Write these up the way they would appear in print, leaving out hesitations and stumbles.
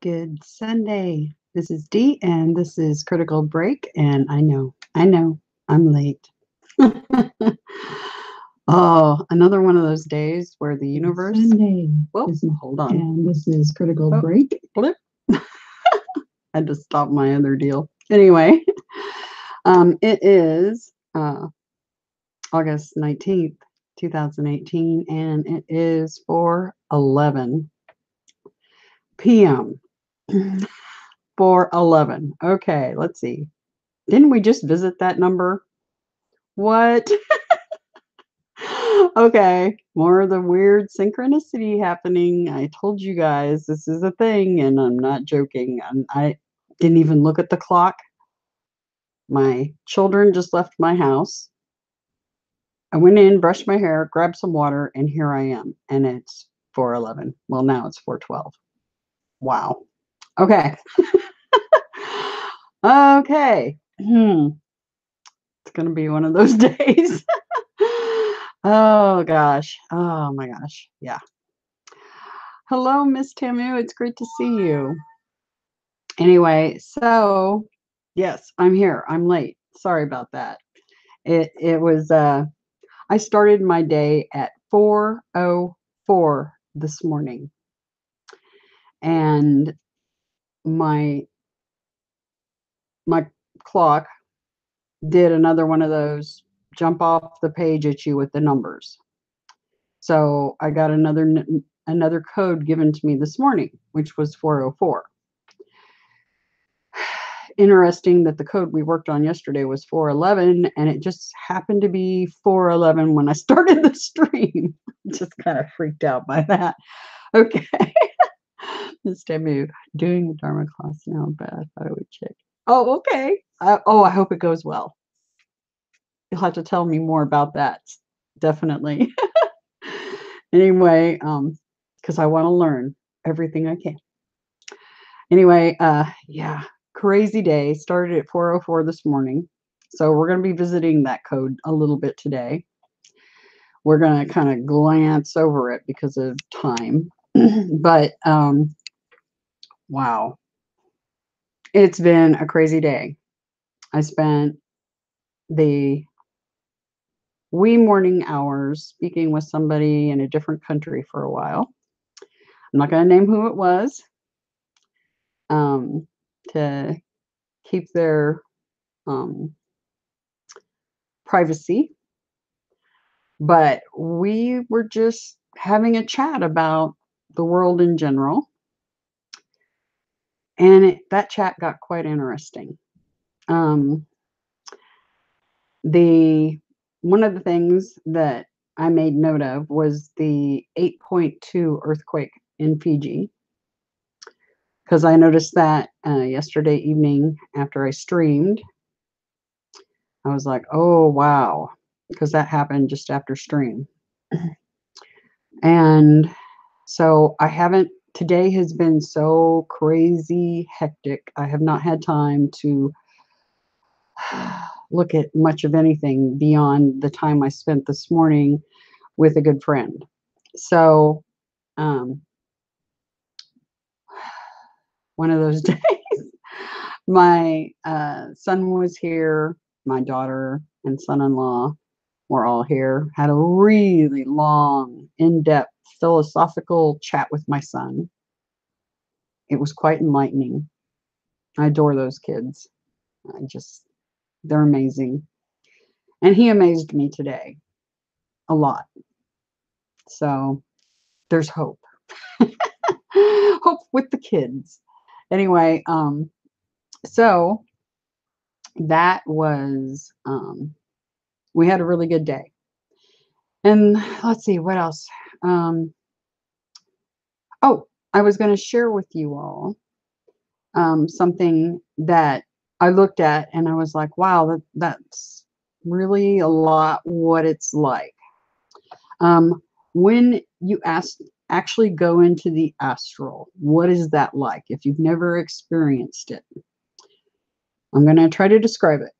Good Sunday. This is Dee, and this is Critical Break. And I know, I'm late. Oh, another one of those days where the universe. Sunday. Well, hold on. And this is Critical Oh, Break. Flip. I had to stop my other deal. Anyway, it is August 19th, 2018, and it is 4:11 p.m. 4:11. Okay, let's see. Didn't we just visit that number? What? Okay, more of the weird synchronicity happening. I told you guys this is a thing, and I'm not joking. I didn't even look at the clock. My children just left my house. I went in, brushed my hair, grabbed some water, and here I am. And it's 4:11. Well, now it's 4:12. Wow. Okay. Okay. It's going to be one of those days. Oh, gosh. Oh, my gosh. Yeah. Hello, Miss Tamu. It's great to see you. Anyway, so yes, I'm here. I'm late. Sorry about that. It was I started my day at 4:04 this morning. And my clock did another one of those jump off the page at you with the numbers. So I got another code given to me this morning, which was 4:04. Interesting that the code we worked on yesterday was 4:11, and it just happened to be 4:11 when I started the stream. Just kind of freaked out by that. Okay. Miss Tamu, doing the Dharma class now, but I thought I would check. Oh, okay. I hope it goes well. You'll have to tell me more about that. Definitely. Anyway, because I want to learn everything I can. Anyway, yeah, crazy day. Started at 4:04 this morning. So we're going to be visiting that code a little bit today. We're going to kind of glance over it because of time. But wow. It's been a crazy day. I spent the wee morning hours speaking with somebody in a different country for a while. I'm not going to name who it was, to keep their privacy. But we were just having a chat about the world in general. And that chat got quite interesting. One of the things that I made note of was the 8.2 earthquake in Fiji, because I noticed that yesterday evening after I streamed. I was like, oh, wow, because that happened just after stream. And so today has been so crazy hectic. I have not had time to look at much of anything beyond the time I spent this morning with a good friend. So, one of those days, my son was here, my daughter and son-in-law were all here, had a really long, in-depth philosophical chat with my son. It was quite enlightening. I adore those kids. They're amazing. And he amazed me today a lot. So there's hope. Hope with the kids. Anyway, so that was, we had a really good day. And let's see, what else? I was going to share with you all something that I looked at and I was like, wow, that's really a lot what it's like. When you actually go into the astral, what is that like if you've never experienced it? I'm going to try to describe it.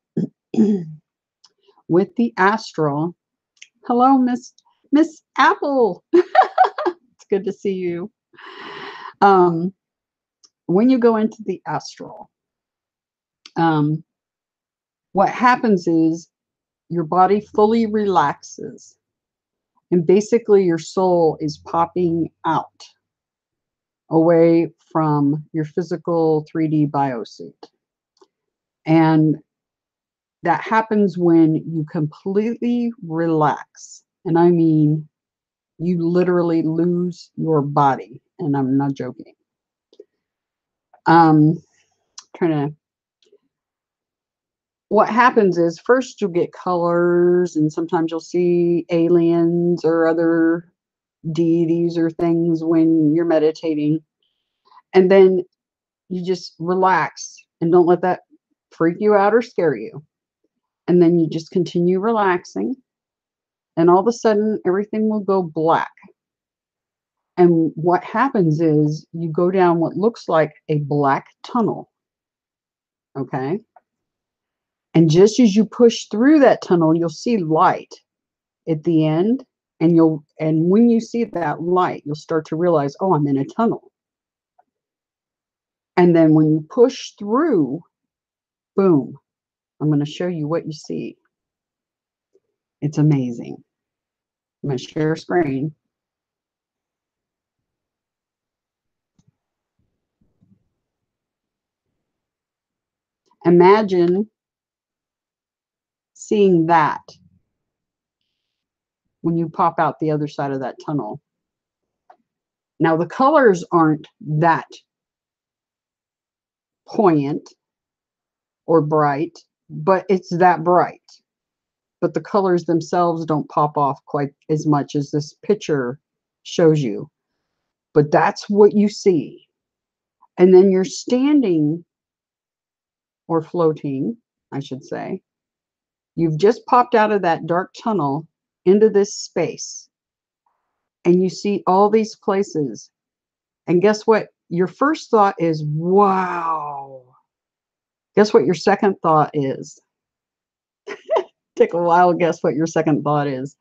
With the astral, hello, Miss Apple. It's good to see you. when you go into the astral, um, what happens is your body fully relaxes, and basically your soul is popping out away from your physical 3D biosuit. And that happens when you completely relax. And I mean, you literally lose your body. And I'm not joking. Trying to, what happens is first you'll get colors, and sometimes you'll see aliens or other deities or things when you're meditating. And then you just relax and don't let that freak you out or scare you. And then you just continue relaxing. And all of a sudden, everything will go black. And what happens is you go down what looks like a black tunnel. Okay. And just as you push through that tunnel, you'll see light at the end. And when you see that light, you'll start to realize, oh, I'm in a tunnel. And then when you push through, boom, I'm going to show you what you see. It's amazing. I'm going to share screen. Imagine seeing that when you pop out the other side of that tunnel. Now, the colors aren't that poignant or bright, but it's that bright. But the colors themselves don't pop off quite as much as this picture shows you. But that's what you see. And then you're standing or floating, I should say. You've just popped out of that dark tunnel into this space. And you see all these places. And guess what? Your first thought is, wow. Guess what your second thought is? Take a while, guess what your second thought is.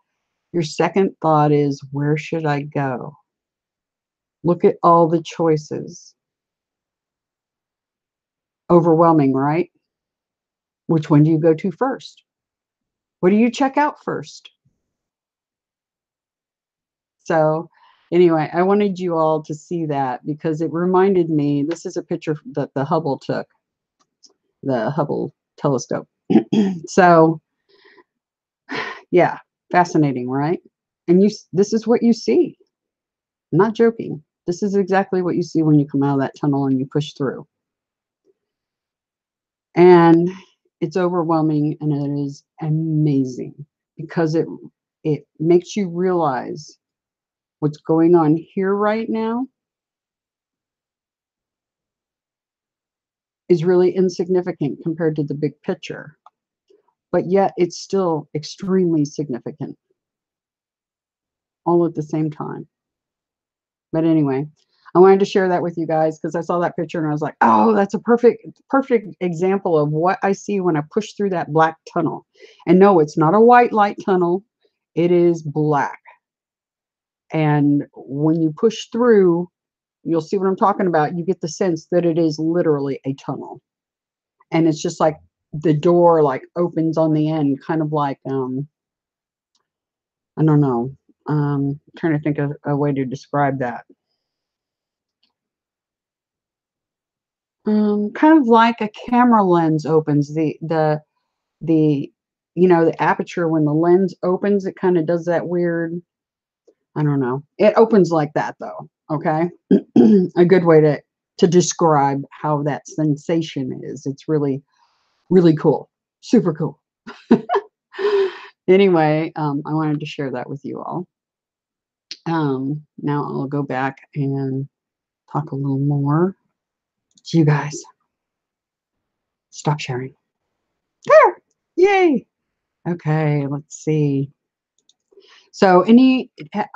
Your second thought is, where should I go? Look at all the choices. Overwhelming, right? Which one do you go to first? What do you check out first? So anyway, I wanted you all to see that because it reminded me, this is a picture that the Hubble took, the Hubble telescope. So yeah, fascinating, right? And this is what you see. I'm not joking. This is exactly what you see when you come out of that tunnel and you push through. And it's overwhelming and it is amazing because it makes you realize what's going on here right now is really insignificant compared to the big picture, but yet it's still extremely significant all at the same time. But anyway, I wanted to share that with you guys because I saw that picture and I was like, oh, that's a perfect example of what I see when I push through that black tunnel. And no, it's not a white light tunnel. It is black. And when you push through, you'll see what I'm talking about. You get the sense that it is literally a tunnel. And it's just like the door like opens on the end, kind of like, I don't know, trying to think of a way to describe that. Kind of like a camera lens opens, the the aperture when the lens opens, it kind of does that weird, I don't know. It opens like that though, okay? A good way to describe how that sensation is. It's really, really cool. Super cool. Anyway, I wanted to share that with you all. Now I'll go back and talk a little more to you guys. Stop sharing. There! Yay! Okay, let's see. So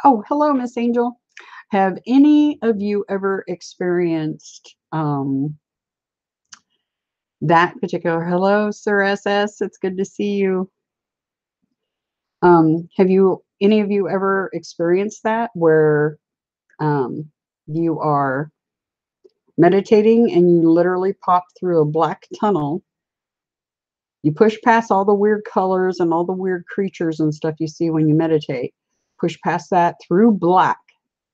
oh, hello, Miss Angel. Have any of you ever experienced that particular, hello, Sir SS, it's good to see you. Have any of you ever experienced that where you are meditating and you literally pop through a black tunnel. You push past all the weird colors and all the weird creatures and stuff you see when you meditate. Push past that through black,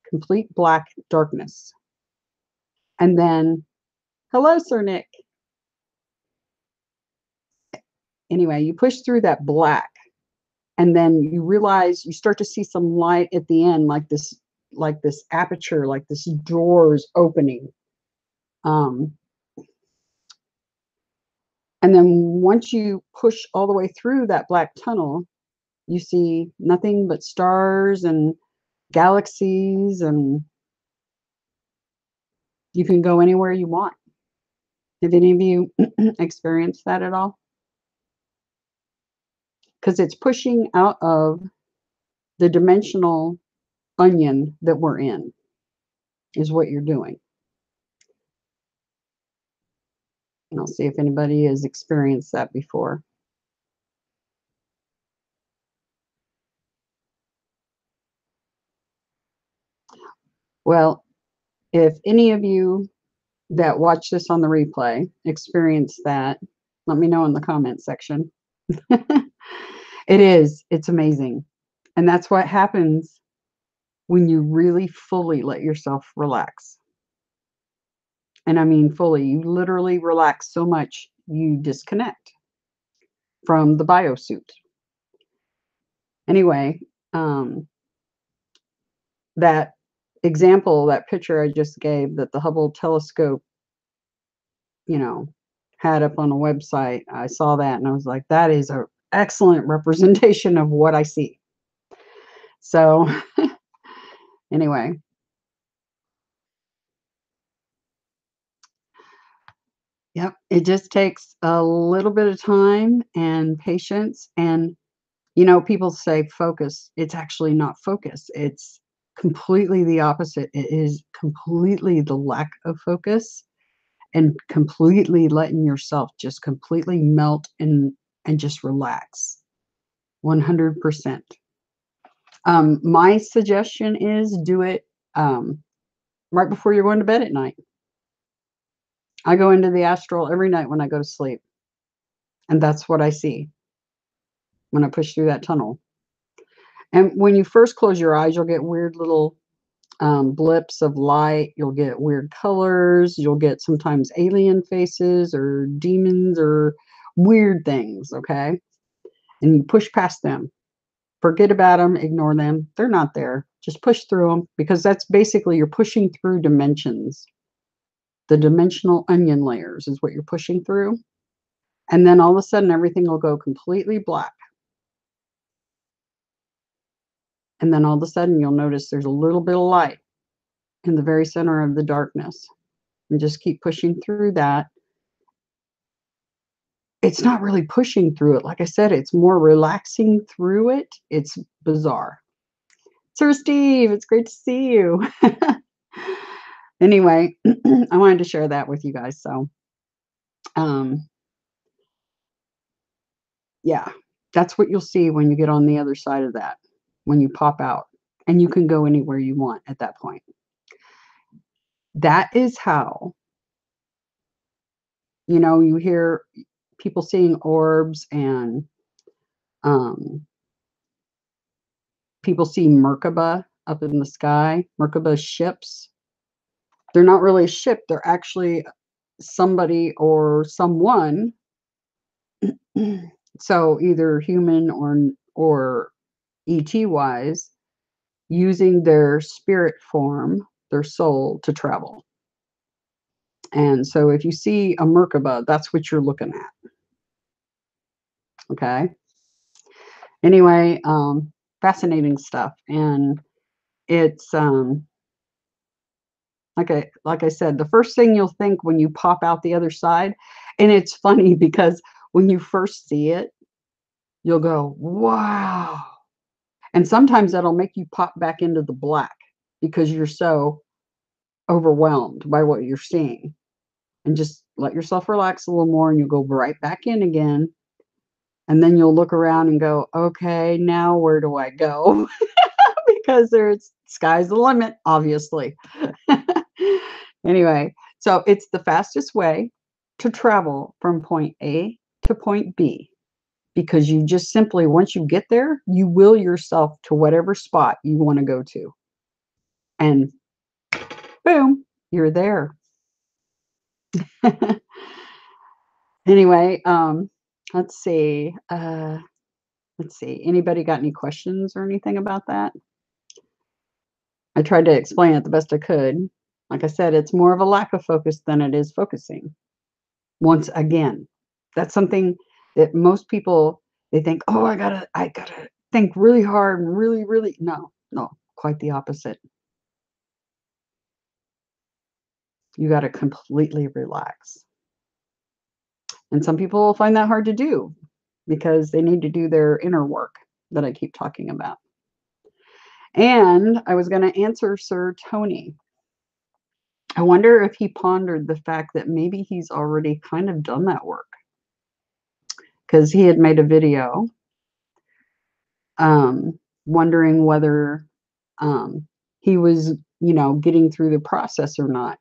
complete black darkness. And then, hello, Sir Nick. Anyway, you push through that black, and then you realize you start to see some light at the end, like this aperture, like this doors opening. And then once you push all the way through that black tunnel, you see nothing but stars and galaxies, and you can go anywhere you want. Have any of you experienced that at all? Because it's pushing out of the dimensional onion that we're in, is what you're doing. And I'll see if anybody has experienced that before. Well, if any of you that watch this on the replay experience that, let me know in the comment section. It's amazing. And that's what happens when you really fully let yourself relax. And I mean fully, you literally relax so much you disconnect from the biosuit. Anyway, that example, that picture I just gave that the Hubble telescope, had up on a website, I saw that and I was like, that is an excellent representation of what I see. So anyway, yep, it just takes a little bit of time and patience. And, people say focus. It's actually not focus. It's completely the opposite. It is completely the lack of focus and completely letting yourself just completely melt and just relax 100%. My suggestion is do it right before you're going to bed at night. I go into the astral every night when I go to sleep. And that's what I see when I push through that tunnel. And when you first close your eyes, you'll get weird little blips of light. You'll get weird colors. You'll get sometimes alien faces or demons or weird things, okay? And you push past them. Forget about them. Ignore them. They're not there. Just push through them, because that's basically you're pushing through dimensions. The dimensional onion layers is what you're pushing through. And then all of a sudden, everything will go completely black. And then all of a sudden, you'll notice there's a little bit of light in the very center of the darkness. And just keep pushing through that. It's not really pushing through it. Like I said, it's more relaxing through it. It's bizarre. Sir Steve, it's great to see you. Anyway, I wanted to share that with you guys. So, yeah, that's what you'll see when you get on the other side of that, when you pop out, and you can go anywhere you want at that point. That is how, you hear people seeing orbs, and people see Merkaba up in the sky, Merkaba ships. They're not really a ship. They're actually somebody or someone. So either human or ET wise, using their spirit form, their soul, to travel. And so if you see a Merkaba, that's what you're looking at. Okay. Anyway, fascinating stuff. And it's like I said, the first thing you'll think when you pop out the other side, and it's funny because when you first see it, you'll go, wow. And sometimes that'll make you pop back into the black because you're so overwhelmed by what you're seeing. And just let yourself relax a little more, and you'll go right back in again. And then you'll look around and go, okay, now where do I go? Because sky's the limit, obviously. Anyway, So it's the fastest way to travel from point A to point B because you just simply, once you get there, you will yourself to whatever spot you want to go to. And boom, you're there. Anyway, let's see. Let's see. Anybody got any questions or anything about that? I tried to explain it the best I could. Like I said, it's more of a lack of focus than it is focusing. Once again, that's something that most people, they think, oh, I gotta think really hard and really. No, quite the opposite. You gotta completely relax. And some people will find that hard to do because they need to do their inner work that I keep talking about. And I was going to answer Sir Tony. I wonder if he pondered the fact that maybe he's already kind of done that work because he had made a video wondering whether he was, getting through the process or not.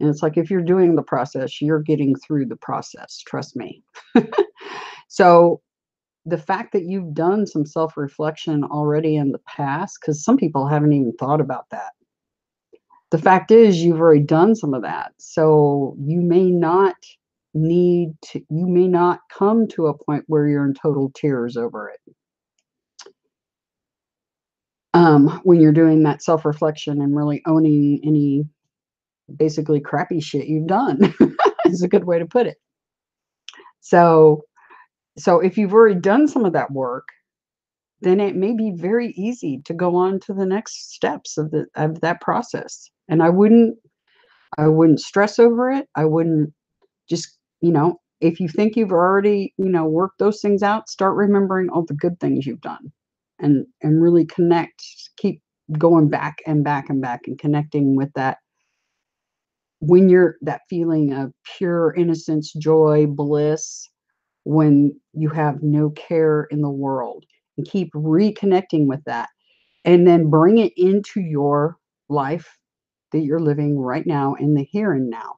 And it's like, if you're doing the process, you're getting through the process. Trust me. So the fact that you've done some self-reflection already in the past, because some people haven't even thought about that. The fact is, you've already done some of that. So you may not come to a point where you're in total tears over it. When you're doing that self-reflection and really owning any basically crappy shit you've done is a good way to put it. So if you've already done some of that work, then it may be very easy to go on to the next steps of that process. And I wouldn't stress over it. I wouldn't just, if you think you've already, worked those things out, start remembering all the good things you've done and really keep going back and back and back and connecting with that. When you're that feeling of pure innocence, joy, bliss, when you have no care in the world, and keep reconnecting with that and then bring it into your life that you're living right now in the here and now.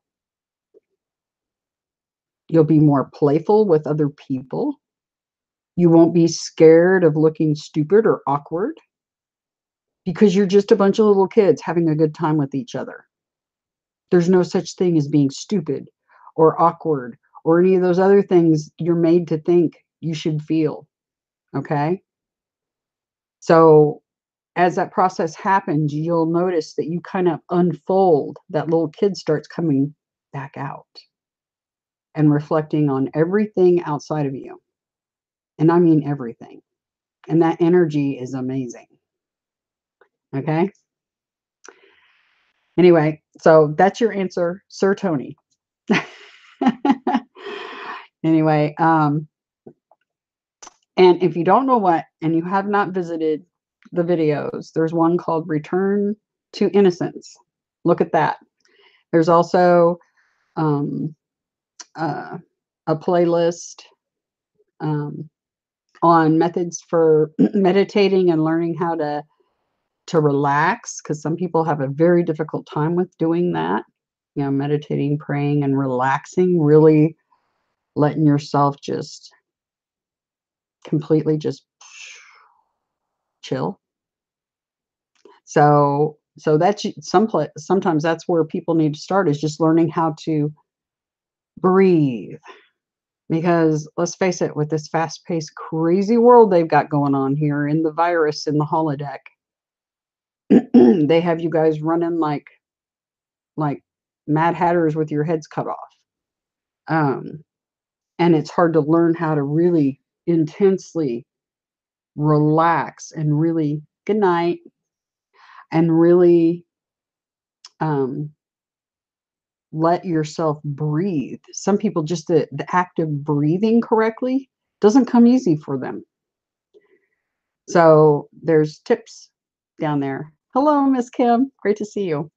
You'll be more playful with other people. You won't be scared of looking stupid or awkward because you're just a bunch of little kids having a good time with each other. There's no such thing as being stupid or awkward or any of those other things you're made to think you should feel. Okay? So as that process happens, you'll notice that you kind of unfold. That little kid starts coming back out and reflecting on everything outside of you. And I mean everything. And that energy is amazing. Okay? Anyway, so that's your answer, Sir Tony. Anyway, and if you don't know what, and you have not visited the videos, there's one called Return to Innocence. Look at that. There's also a playlist on methods for meditating and learning how to relax, because some people have a very difficult time with doing that. Meditating, praying, and relaxing, really letting yourself just completely just chill. So that's sometimes that's where people need to start, is just learning how to breathe. Because let's face it, with this fast-paced, crazy world they've got going on here, in the virus, in the holodeck, they have you guys running like Mad Hatters with your heads cut off. And it's hard to learn how to really intensely relax and really, good night, and really let yourself breathe. Some people, just the act of breathing correctly doesn't come easy for them. So there's tips down there. Hello, Miss Kim. Great to see you.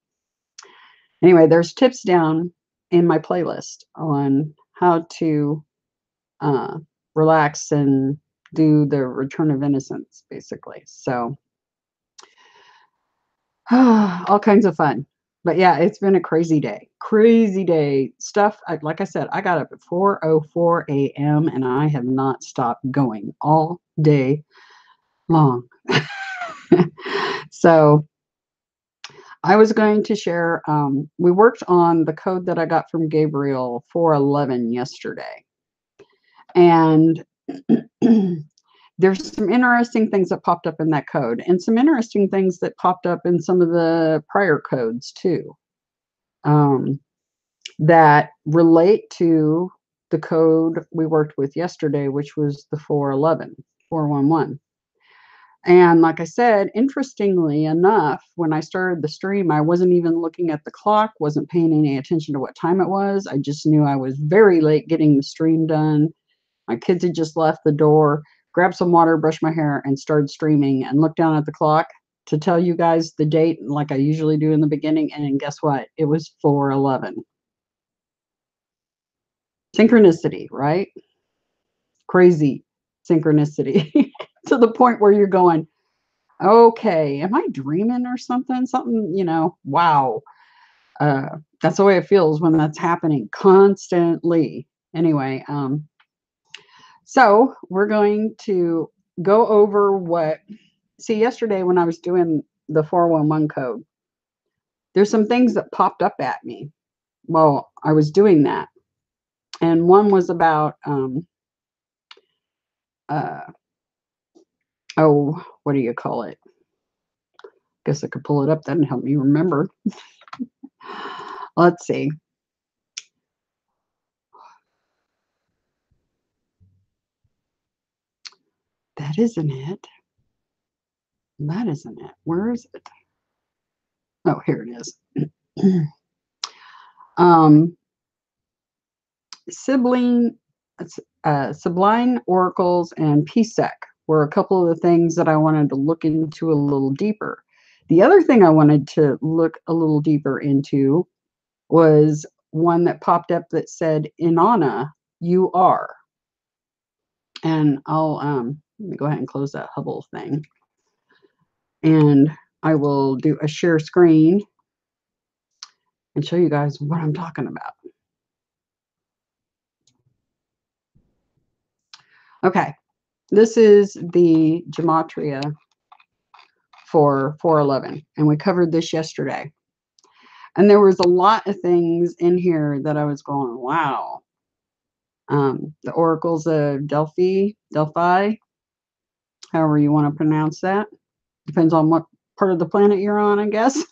Anyway, there's tips down in my playlist on how to relax and do the return of innocence, basically. So all kinds of fun. But yeah, it's been a crazy day. Crazy day. Stuff, like I said, I got up at 4:04 a.m. and I have not stopped going all day long. So I was going to share, we worked on the code that I got from Gabriel 411 yesterday. And there's some interesting things that popped up in that code and some interesting things that popped up in some of the prior codes too, that relate to the code we worked with yesterday, which was the 411. And like I said, interestingly enough, when I started the stream, I wasn't even looking at the clock, wasn't paying any attention to what time it was. I just knew I was very late getting the stream done. My kids had just left the door, grabbed some water, brushed my hair, and started streaming and looked down at the clock to tell you guys the date like I usually do in the beginning. And then guess what? It was 411. Synchronicity, right? Crazy synchronicity to the point where you're going, okay, am I dreaming or something? Something, wow. That's the way it feels when that's happening constantly. Anyway, so we're going to go over yesterday when I was doing the 411 code, there's some things that popped up at me while I was doing that. And one was about, what do you call it? Guess I could pull it up. That didn't help me remember. Let's see. That isn't it. That isn't it. Where is it? Oh, here it is. Sublime oracles and PSEC were a couple of the things that I wanted to look into a little deeper. The other thing I wanted to look a little deeper into was one that popped up that said, Inanna, you are. And I'll let me go ahead and close that Hubble thing. And I will do a share screen and show you guys what I'm talking about. Okay, this is the gematria for 411, and we covered this yesterday. And there was a lot of things in here that I was going, wow. The oracles of Delphi, however you want to pronounce that. Depends on what part of the planet you're on, I guess.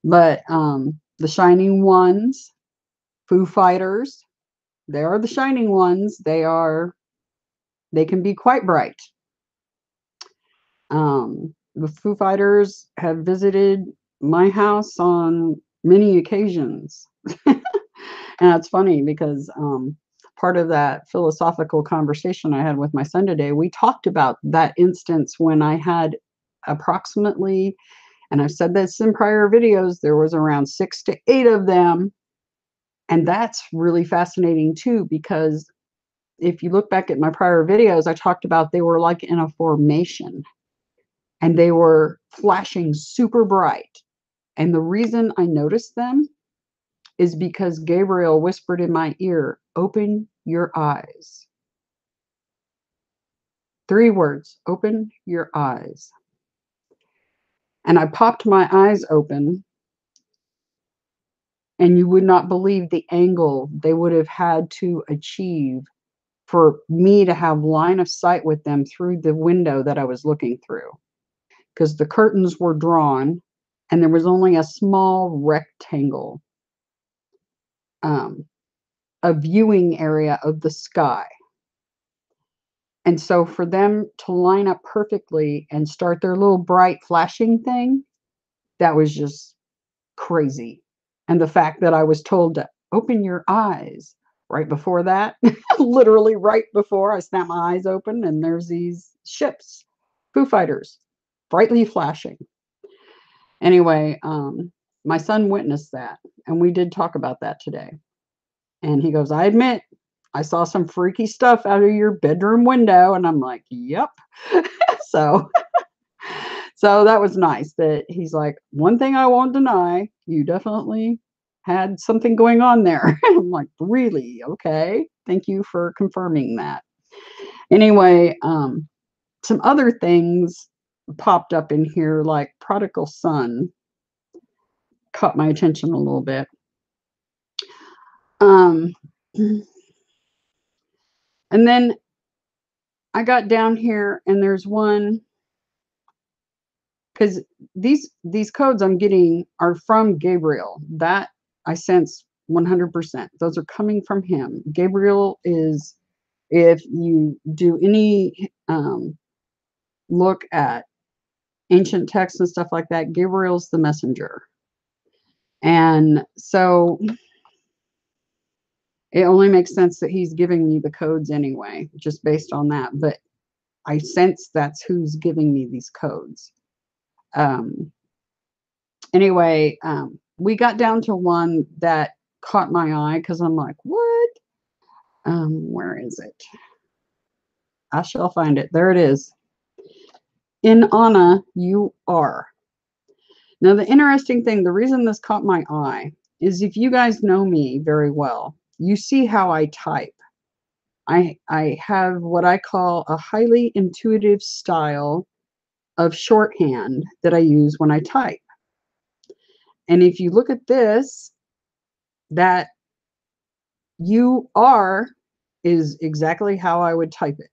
But the Shining Ones, Foo Fighters, they are the Shining Ones. They can be quite bright. The Foo Fighters have visited my house on many occasions. And it's funny because part of that philosophical conversation I had with my son today, we talked about that instance when I had approximately, and I've said this in prior videos, there was around 6 to 8 of them. And that's really fascinating too, because if you look back at my prior videos, I talked about they were like in a formation and they were flashing super bright. And the reason I noticed them is because Gabriel whispered in my ear, open your eyes. 3 words, open your eyes. And I popped my eyes open, and you would not believe the angle they would have had to achieve for me to have line of sight with them through the window that I was looking through. Because the curtains were drawn, and there was only a small rectangle, a viewing area of the sky. And so for them to line up perfectly and start their little bright flashing thing, that was just crazy. And the fact that I was told to open your eyes right before that, literally right before I snapped my eyes open, and there's these ships, Foo Fighters, brightly flashing. Anyway, my son witnessed that, and we did talk about that today. And he goes, I admit, I saw some freaky stuff out of your bedroom window. And I'm like, yep. So that was nice that he's like, one thing I won't deny, you definitely had something going on there. I'm like, really? Okay. Thank you for confirming that. Anyway, some other things popped up in here, like prodigal son caught my attention a little bit. Um, and then I got down here and there's one, because these codes I'm getting are from Gabriel. That I sense 100%. Those are coming from him. Gabriel is, if you do any look at ancient texts and stuff like that, Gabriel's the messenger. And so it only makes sense that he's giving me the codes anyway, just based on that. But I sense that's who's giving me these codes. Anyway, we got down to one that caught my eye because I'm like, what? Where is it? I shall find it. There it is. Inanna, you are. Now, the interesting thing, the reason this caught my eye is if you guys know me very well, you see how I type. I have what I call a highly intuitive style of shorthand that I use when I type. And if you look at this, that you are is exactly how I would type it,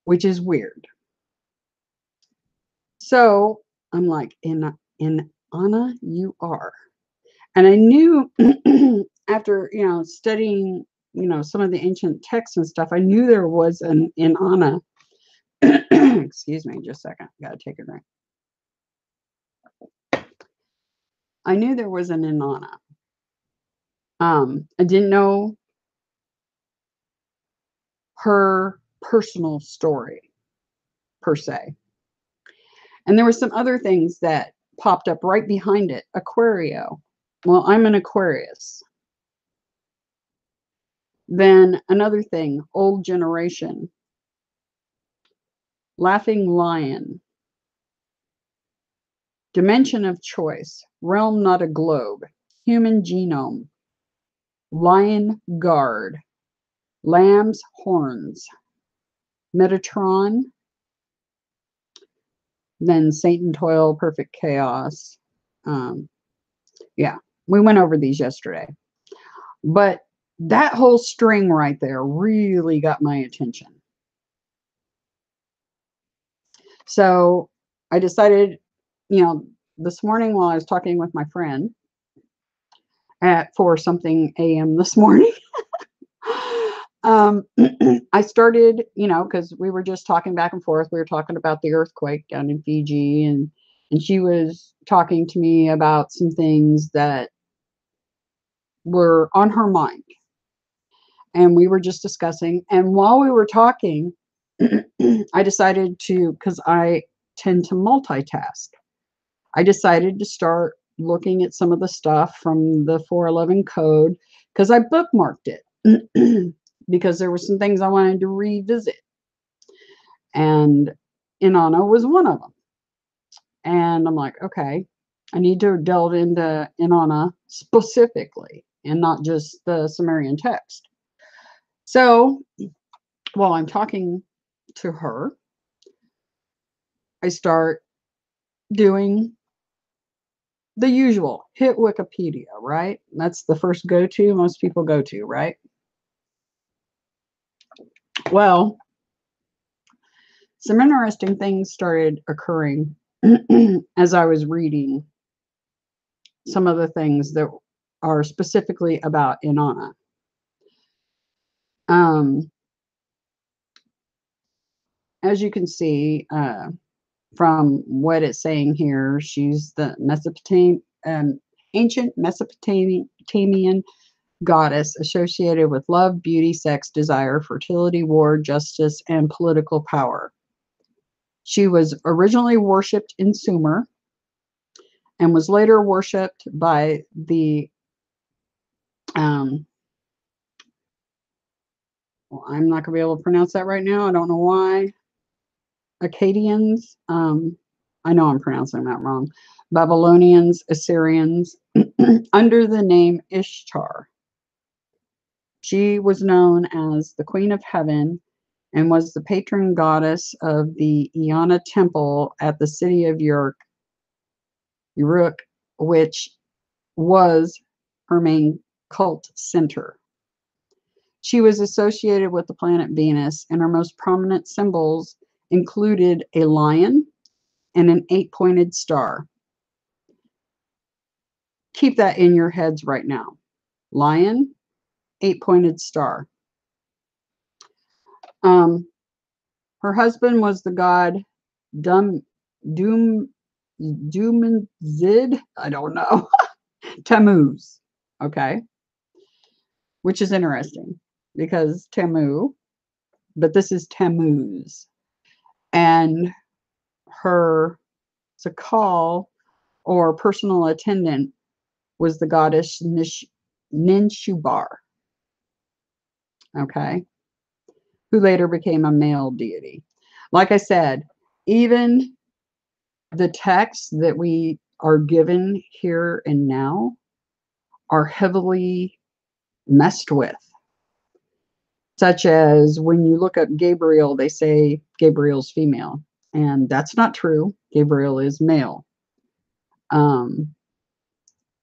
which is weird. So I'm like, in Anna, you are. And I knew after, studying, some of the ancient texts and stuff, I knew there was an Inanna. Excuse me, just a second. Got to take a drink. I knew there was an Inanna. I didn't know her personal story per se. And there were some other things that popped up right behind it. Aquario. Well, I'm an Aquarius. Then another thing, old generation. Laughing lion. Dimension of choice. Realm not a globe. Human genome. Lion guard. Lamb's horns. Metatron. Then Satan toil, perfect chaos. Yeah, we went over these yesterday. But that whole string right there really got my attention. So I decided, this morning while I was talking with my friend at 4 something a.m. this morning, I started, because we were just talking back and forth. We were talking about the earthquake down in Fiji, and she was talking to me about some things that were on her mind. And we were just discussing. And while we were talking, I decided to, because I tend to multitask, I decided to start looking at some of the stuff from the 411 code because I bookmarked it because there were some things I wanted to revisit. And Inanna was one of them. And I'm like, okay, I need to delve into Inanna specifically and not just the Sumerian text. So while I'm talking to her, I start doing the usual, hit Wikipedia, right? That's the first go-to most people go to, right? Well, some interesting things started occurring as I was reading some of the things that are specifically about Inanna. As you can see from what it's saying here, she's the ancient Mesopotamian goddess associated with love, beauty, sex, desire, fertility, war, justice, and political power. She was originally worshipped in Sumer and was later worshipped by the well, I'm not going to be able to pronounce that right now. I don't know why. Akkadians. I know I'm pronouncing that wrong. Babylonians, Assyrians, under the name Ishtar. She was known as the Queen of Heaven and was the patron goddess of the Inanna temple at the city of Uruk, which was her main cult center. She was associated with the planet Venus, and her most prominent symbols included a lion and an 8-pointed star. Keep that in your heads right now. Lion, 8-pointed star. Her husband was the god Doom Doomzid, I don't know, Tammuz, okay, which is interesting because Tamu, but this is Tammuz, and her Sakal or personal attendant was the goddess Ninshubar, okay, who later became a male deity. Like I said, even the texts that we are given here and now are heavily messed with, such as when you look up Gabriel, they say Gabriel's female, and that's not true. Gabriel is male.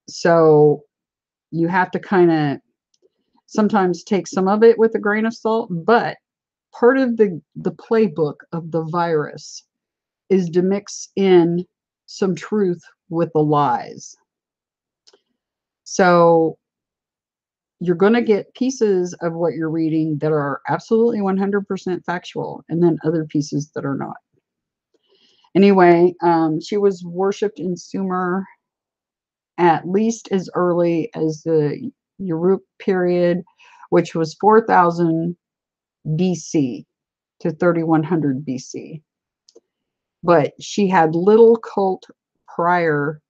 So you have to kind of sometimes take some of it with a grain of salt, but part of the playbook of the virus is to mix in some truth with the lies. So you're going to get pieces of what you're reading that are absolutely 100% factual, and then other pieces that are not. Anyway, she was worshipped in Sumer at least as early as the Uruk period, which was 4000 BC to 3100 BC. But she had little cult prior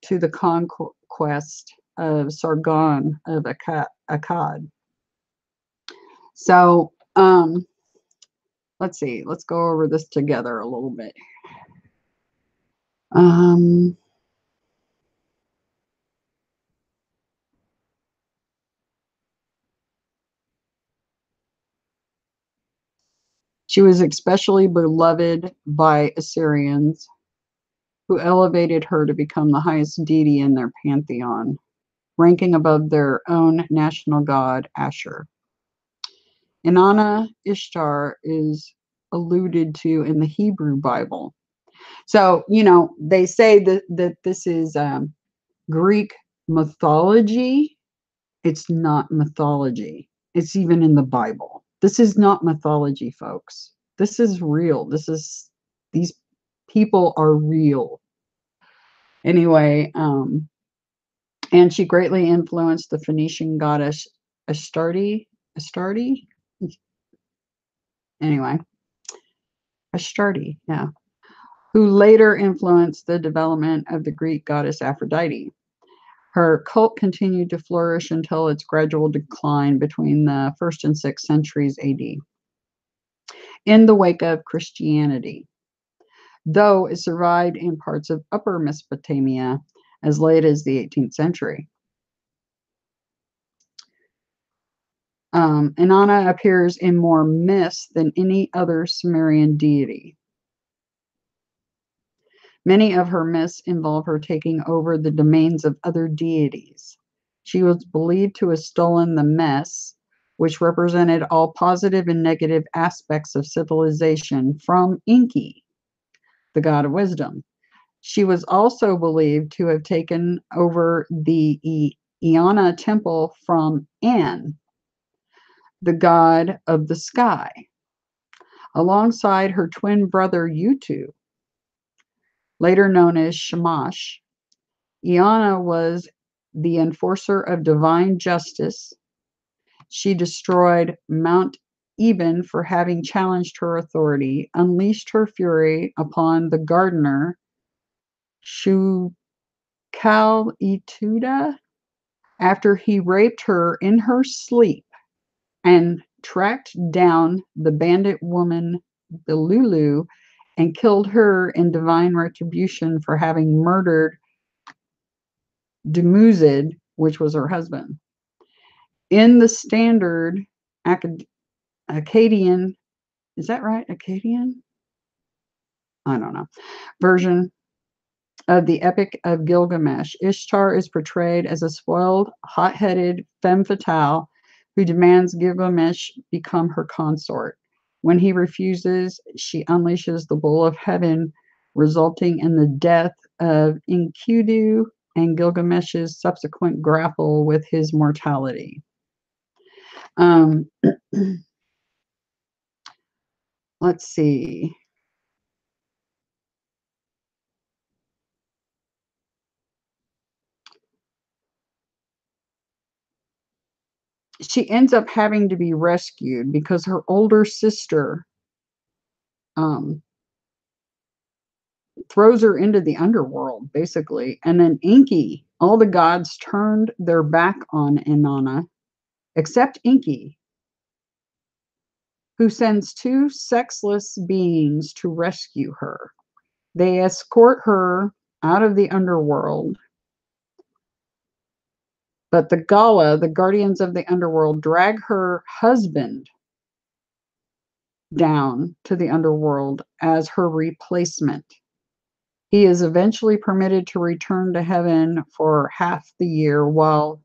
to the conquest of Sargon of Akkad. So, let's see. Let's go over this together a little bit. She was especially beloved by Assyrians, who elevated her to become the highest deity in their pantheon, ranking above their own national god, Ashur. Inanna Ishtar is alluded to in the Hebrew Bible. So, you know, they say that this is Greek mythology. It's not mythology. It's even in the Bible. This is not mythology, folks. This is real. These people are real. Anyway, and she greatly influenced the Phoenician goddess Astarte. Anyway, Astarte, yeah, who later influenced the development of the Greek goddess Aphrodite. Her cult continued to flourish until its gradual decline between the 1st and 6th centuries AD, in the wake of Christianity, though it survived in parts of Upper Mesopotamia as late as the 18th century. Inanna appears in more myths than any other Sumerian deity. Many of her myths involve her taking over the domains of other deities. She was believed to have stolen the mess, which represented all positive and negative aspects of civilization, from Enki, the god of wisdom. She was also believed to have taken over the Inanna temple from An, the god of the sky, alongside her twin brother Utu, later known as Shamash. Inanna was the enforcer of divine justice. She destroyed Mount Eben for having challenged her authority, unleashed her fury upon the gardener Shukal-Ituda after he raped her in her sleep, and tracked down the bandit woman Belulu and killed her in divine retribution for having murdered Dumuzid, which was her husband. In the standard Akkadian, is that right? Akkadian? I don't know. Version of the Epic of Gilgamesh, Ishtar is portrayed as a spoiled, hot-headed femme fatale who demands Gilgamesh become her consort. When he refuses, she unleashes the bull of heaven, resulting in the death of Enkidu and Gilgamesh's subsequent grapple with his mortality. Let's see. She ends up having to be rescued because her older sister throws her into the underworld, basically. And then Enki, all the gods turned their back on Inanna, except Enki, who sends two sexless beings to rescue her. They escort her out of the underworld. But the Gala, the guardians of the underworld, drag her husband down to the underworld as her replacement. He is eventually permitted to return to heaven for half the year while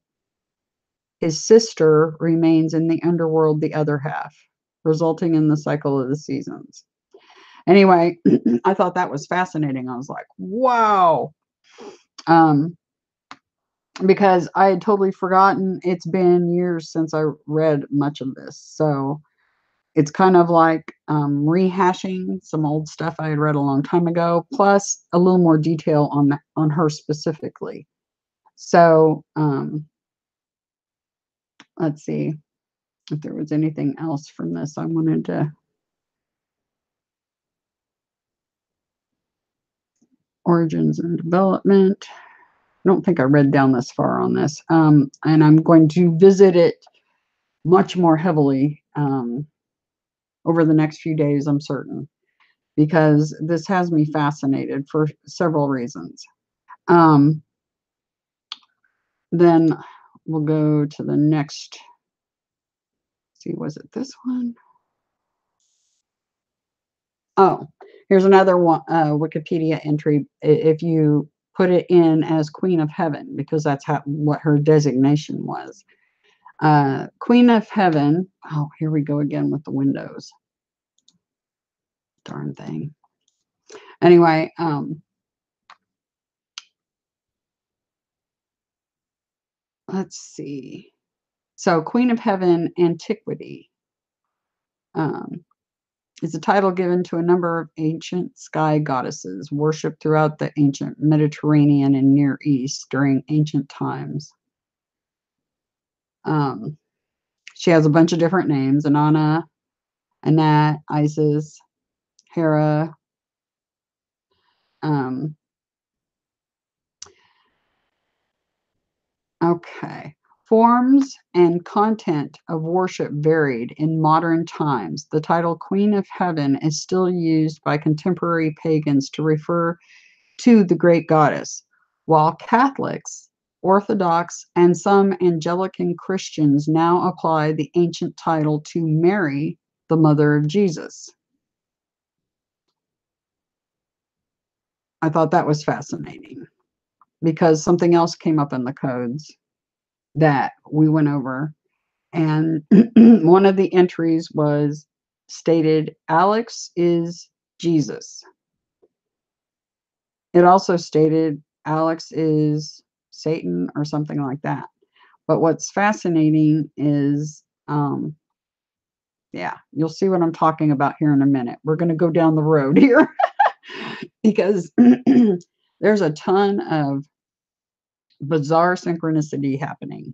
his sister remains in the underworld the other half, resulting in the cycle of the seasons. Anyway, I thought that was fascinating. I was like, wow. Because I had totally forgotten. It's been years since I read much of this. So it's kind of like rehashing some old stuff I had read a long time ago, plus a little more detail on her specifically. So let's see if there was anything else from this I wanted to. Origins and development. I don't think I read down this far on this. And I'm going to visit it much more heavily over the next few days, I'm certain, because this has me fascinated for several reasons. Then we'll go to the next. See, was it this one? Oh, here's another one, Wikipedia entry. If you put it in as Queen of Heaven, because that's what her designation was. Queen of Heaven. Oh, here we go again with the windows. Darn thing. Anyway, let's see. So, Queen of Heaven, Antiquity. Is a title given to a number of ancient sky goddesses worshipped throughout the ancient Mediterranean and Near East during ancient times. She has a bunch of different names: Inanna, Anat, Isis, Hera. Okay. Forms and content of worship varied in modern times. The title Queen of Heaven is still used by contemporary pagans to refer to the great goddess, while Catholics, Orthodox, and some Anglican Christians now apply the ancient title to Mary, the mother of Jesus. I thought that was fascinating because something else came up in the codes that we went over. And one of the entries was stated, Alex is Jesus. It also stated Alex is Satan or something like that. But what's fascinating is, yeah, you'll see what I'm talking about here in a minute. We're going to go down the road here because there's a ton of bizarre synchronicity happening.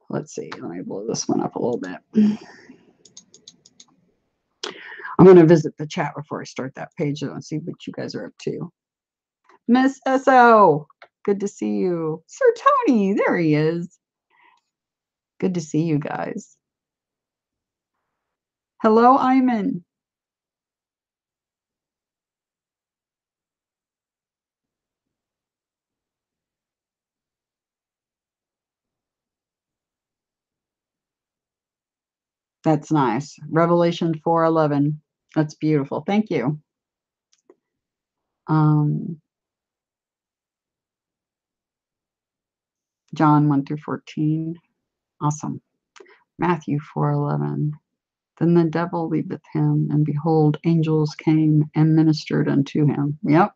Let's see. Let me blow this one up a little bit. I'm going to visit the chat before I start that page and see what you guys are up to. Miss S.O., good to see you. Sir Tony, there he is. Good to see you guys. Hello, Iman. That's nice. Revelation 4:11. That's beautiful. Thank you. Um, John 1-14. Awesome. Matthew 4:11. Then the devil leaveth him, and behold, angels came and ministered unto him. Yep.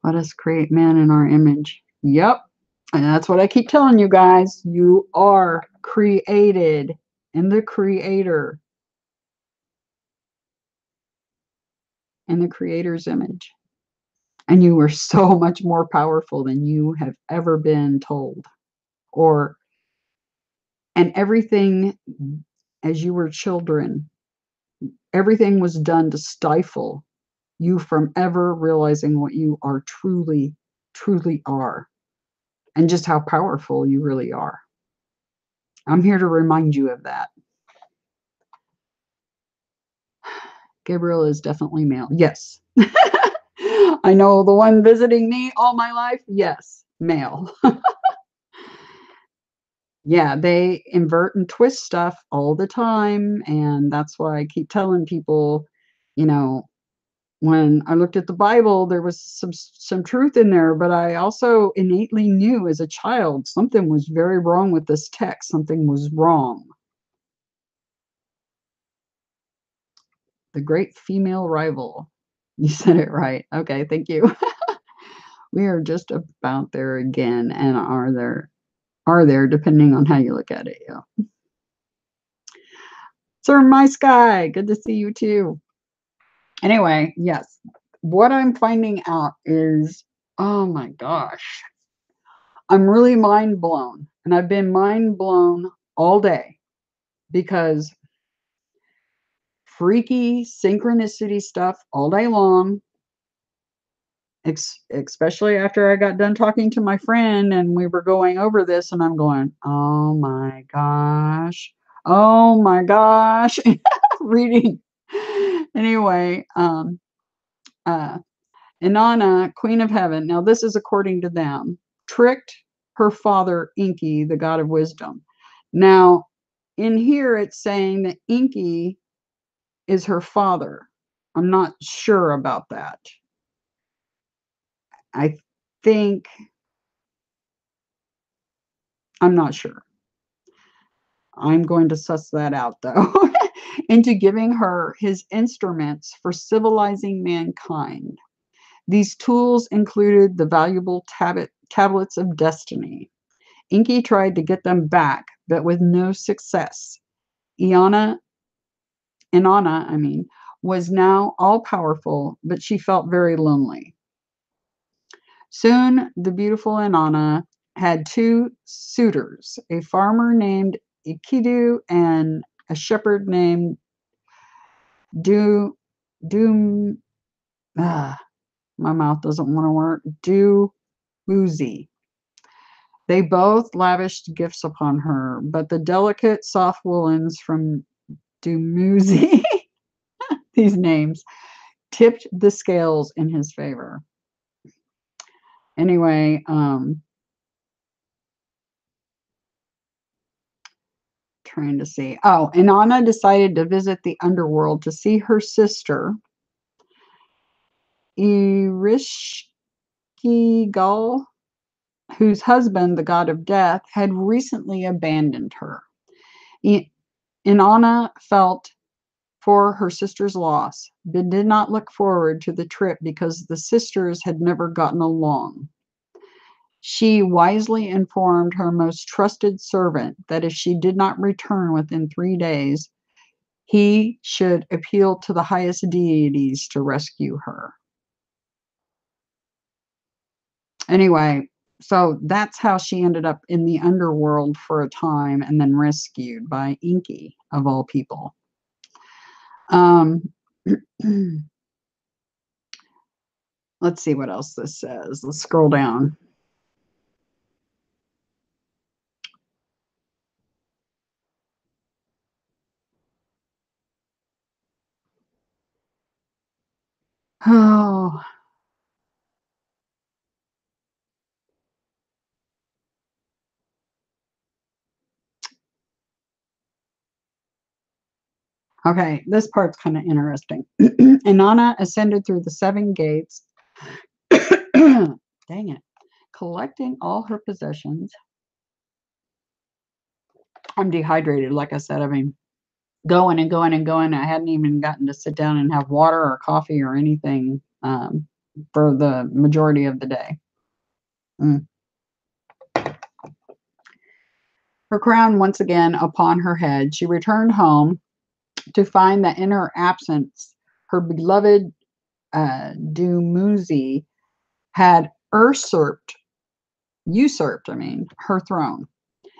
Let us create man in our image. Yep. And that's what I keep telling you guys. You are created in the Creator, in the Creator's image. And you are so much more powerful than you have ever been told. Or, and everything, as you were children, everything was done to stifle you from ever realizing what you are truly, truly are, and just how powerful you really are. I'm here to remind you of that. Gabriel is definitely male. Yes. I know the one visiting me all my life. Yes, male. Yeah, they invert and twist stuff all the time. And that's why I keep telling people, you know, when I looked at the Bible, there was some truth in there, but I also innately knew as a child something was very wrong with this text. Something was wrong. The great female rival. You said it right. Okay, thank you. We are just about there again, and are there depending on how you look at it. Yeah. Sir My Sky, good to see you too. Anyway, yes. What I'm finding out is, oh my gosh, I'm really mind blown. And I've been mind blown all day because freaky synchronicity stuff all day long, especially after I got done talking to my friend and we were going over this, and I'm going, oh my gosh, oh my gosh, reading. Anyway, Inanna, Queen of Heaven, now this is according to them, tricked her father, Inky, the god of wisdom. Now, in here, it's saying that Inky is her father. I'm not sure about that. I think, I'm not sure. I'm going to suss that out, though, into giving her his instruments for civilizing mankind. These tools included the valuable tablets of destiny. Inky tried to get them back, but with no success. Inanna, was now all powerful, but she felt very lonely. Soon, the beautiful Inanna had two suitors, a farmer named Ikidu and a shepherd named Du Doom. My mouth doesn't want to work. Dumuzi. They both lavished gifts upon her, but the delicate, soft woolens from Dumuzi, these names, tipped the scales in his favor. Anyway, trying to see. Oh, Inanna decided to visit the underworld to see her sister, Erishkigal, whose husband, the god of death, had recently abandoned her. Inanna felt for her sister's loss, but did not look forward to the trip because the sisters had never gotten along. She wisely informed her most trusted servant that if she did not return within 3 days, he should appeal to the highest deities to rescue her. Anyway, so that's how she ended up in the underworld for a time and then rescued by Inky, of all people. Let's see what else this says. Let's scroll down. Oh, Okay, this part's kind of interesting. Inanna ascended through the 7 gates. Dang it. Collecting all her possessions. I'm dehydrated, like I said. I mean, going and going and going. I hadn't even gotten to sit down and have water or coffee or anything for the majority of the day. Mm. Her crown once again upon her head, she returned home to find that in her absence, her beloved Dumuzi had usurped, her throne.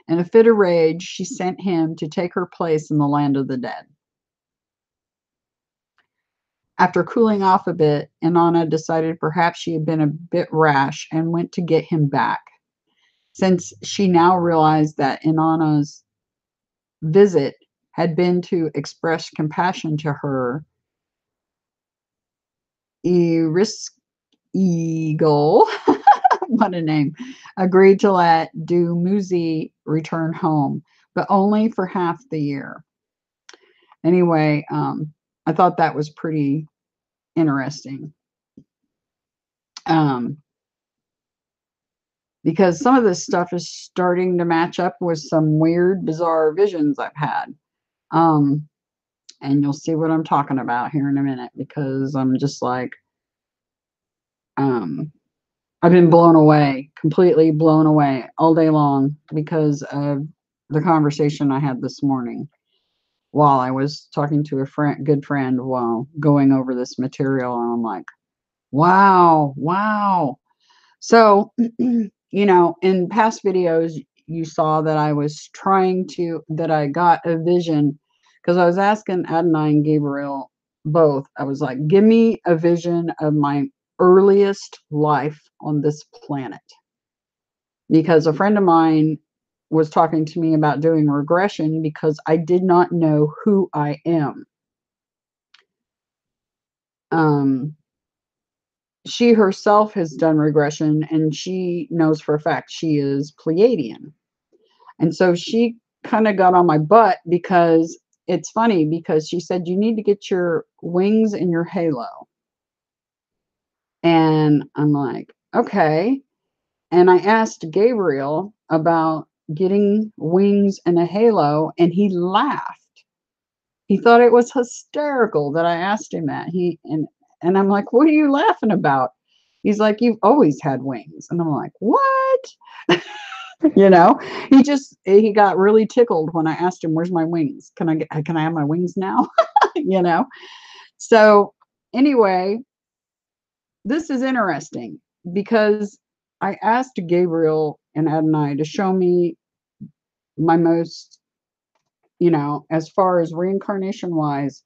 In a fit of rage, she sent him to take her place in the land of the dead. After cooling off a bit, Inanna decided perhaps she had been a bit rash and went to get him back. Since she now realized that Inanna's visit had been to express compassion to her, Eagle, what a name, agreed to let Dumuzi return home, but only for half the year. Anyway, I thought that was pretty interesting. Because some of this stuff is starting to match up with some weird, bizarre visions I've had. And you'll see what I'm talking about here in a minute, because I'm just like, I've been blown away, completely blown away all day long because of the conversation I had this morning while I was talking to a good friend while going over this material. And I'm like, wow, wow. So, in past videos, you saw that that I got a vision, because I was asking Adonai and Gabriel both. I was like, give me a vision of my earliest life on this planet. Because a friend of mine was talking to me about doing regression because I did not know who I am. She herself has done regression, and she knows for a fact she is Pleiadian. And so she kind of got on my butt, because it's funny, because she said, you need to get your wings in your halo. And I'm like, okay. And I asked Gabriel about getting wings and a halo, and he laughed. He thought it was hysterical that I asked him that. And I'm like, what are you laughing about? He's like, you've always had wings. And I'm like, what? You know, he got really tickled when I asked him, where's my wings? Can I have my wings now? You know? So anyway, this is interesting because I asked Gabriel and Adonai to show me my most, as far as reincarnation wise,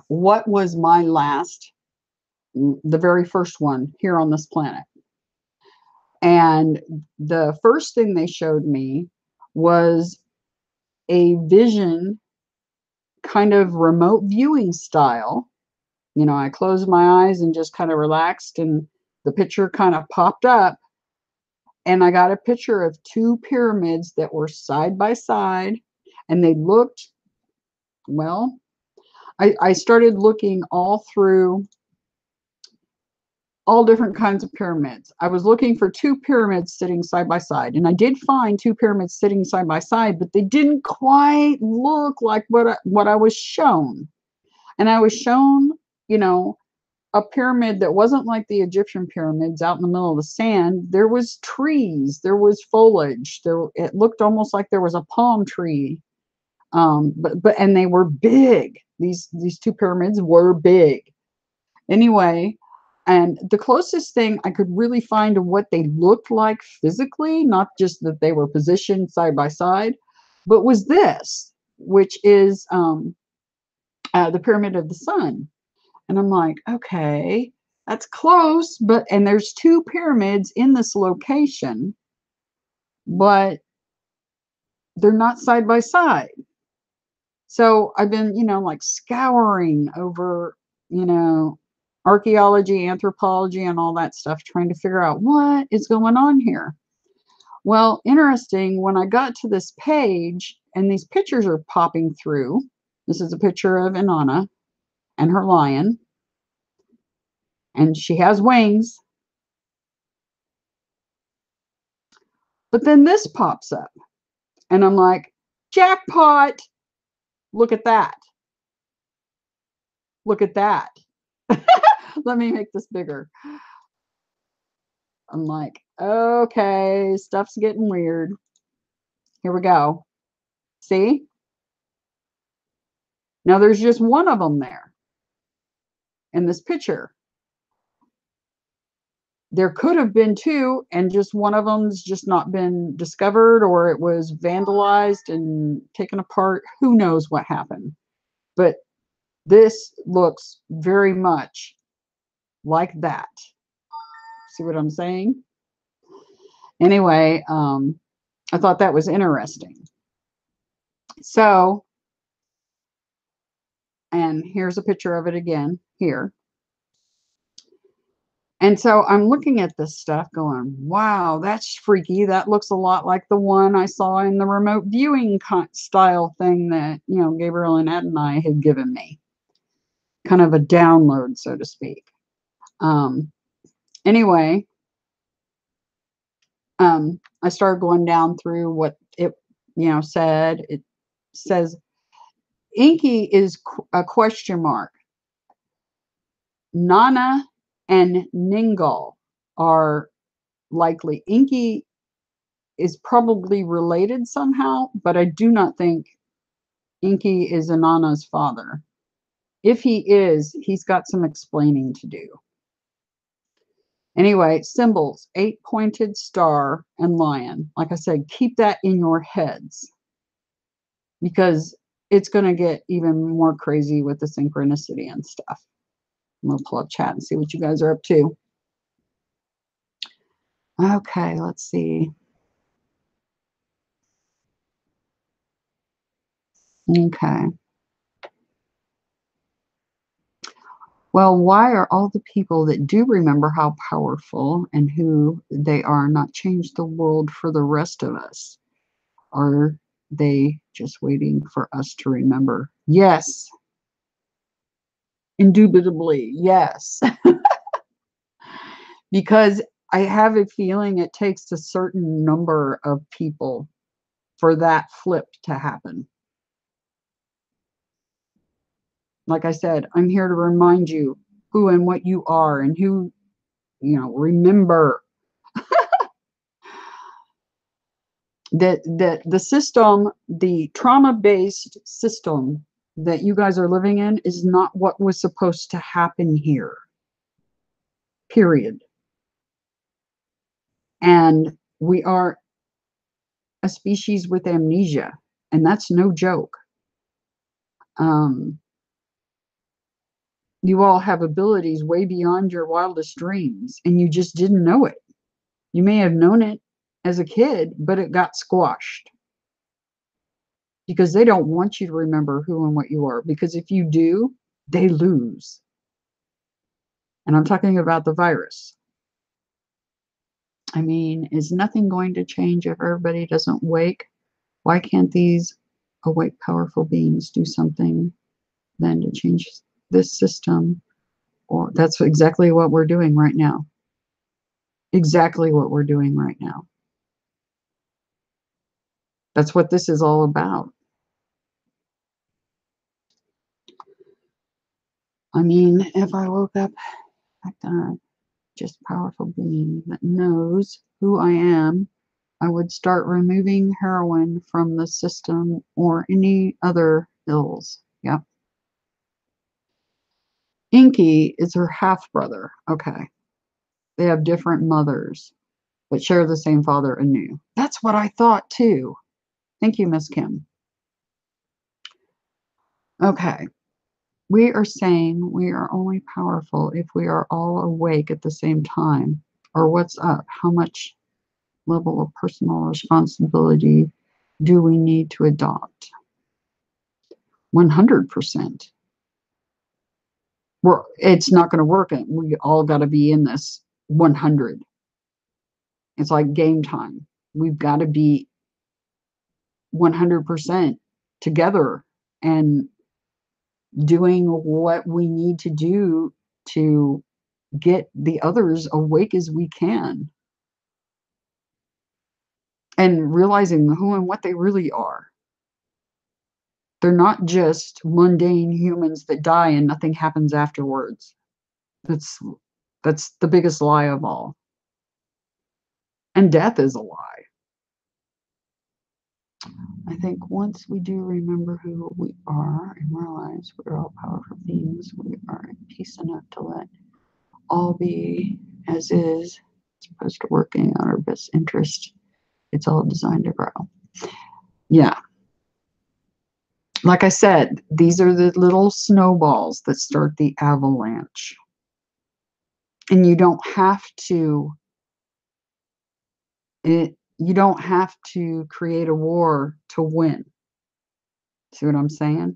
what was my the very first one here on this planet. And the first thing they showed me was a vision, kind of remote viewing style. I closed my eyes and just kind of relaxed, and the picture kind of popped up. And I got a picture of 2 pyramids that were side by side, and they looked, well, I started looking all through all different kinds of pyramids. I was looking for 2 pyramids sitting side by side, and I did find 2 pyramids sitting side by side, but they didn't quite look like what I was shown. And I was shown, a pyramid that wasn't like the Egyptian pyramids out in the middle of the sand. There was trees, there was foliage. It looked almost like there was a palm tree. And they were big. These 2 pyramids were big. Anyway, and the closest thing I could really find to what they looked like physically, not just that they were positioned side by side, but was this, which is the Pyramid of the Sun. And I'm like, okay, that's close, and there's 2 pyramids in this location, but they're not side by side. So I've been, like scouring over, archaeology, anthropology, and all that stuff, trying to figure out what is going on here. Well, interesting, when I got to this page and these pictures are popping through, This is a picture of Inanna and her lion. And she has wings. But then this pops up. And I'm like, jackpot! Look at that. Look at that. Let me make this bigger. I'm like, okay, stuff's getting weird. Here we go. See? Now there's just one of them there in this picture. There could have been two, and just one of them's just not been discovered, or it was vandalized and taken apart. Who knows what happened? But this looks very much like that. See what I'm saying? Anyway, I thought that was interesting. So, and here's a picture of it again here. And so I'm looking at this stuff going, wow, that's freaky. That looks a lot like the one I saw in the remote viewing style thing that, you know, Gabriel and Ed and I had given me. Kind of a download, so to speak. Anyway, I started going down through what it, you know, said. It says, Inky is a question mark. Nana and Ningal are likely. Inky is probably related somehow, but I do not think Inky is Inanna's father. If he is, he's got some explaining to do. Anyway, symbols, 8-pointed star and lion. Like I said, keep that in your heads because it's going to get even more crazy with the synchronicity and stuff. I'm going to pull up chat and see what you guys are up to. Okay, let's see. Okay. Well, why are all the people that do remember how powerful and who they are not change the world for the rest of us? Are they just waiting for us to remember? Yes. Indubitably, yes. Because I have a feeling it takes a certain number of people for that flip to happen. Like I said, I'm here to remind you who and what you are and who, you know, remember that the system, the trauma-based system that you guys are living in is not what was supposed to happen here. Period. And we are a species with amnesia, and that's no joke. You all have abilities way beyond your wildest dreams, and you just didn't know it. You may have known it as a kid, but it got squashed because they don't want you to remember who and what you are, because if you do, they lose. And I'm talking about the virus. I mean, is nothing going to change if everybody doesn't wake? Why can't these awake, powerful beings do something then to change this system? Or that's exactly what we're doing right now. Exactly what we're doing right now. That's what this is all about. I mean, if I woke up like that, just powerful being that knows who I am, I would start removing heroin from the system or any other ills. Yep. Inky is her half brother. Okay. They have different mothers, but share the same father anew. That's what I thought too. Thank you, Miss Kim. Okay. We are saying we are only powerful if we are all awake at the same time. Or what's up? How much level of personal responsibility do we need to adopt? 100%. It's not going to work. We all got to be in this 100. It's like game time. We've got to be 100% together and doing what we need to do to get the others awake as we can, and realizing who and what they really are. They're not just mundane humans that die and nothing happens afterwards. That's that's the biggest lie of all. And death is a lie. I think once we do remember who we are and realize we're all powerful beings, we are at peace enough to let all be as is, as opposed to working on our best interest. It's all designed to grow. Yeah. Like I said, these are the little snowballs that start the avalanche. And you don't have to create a war to win. See what I'm saying?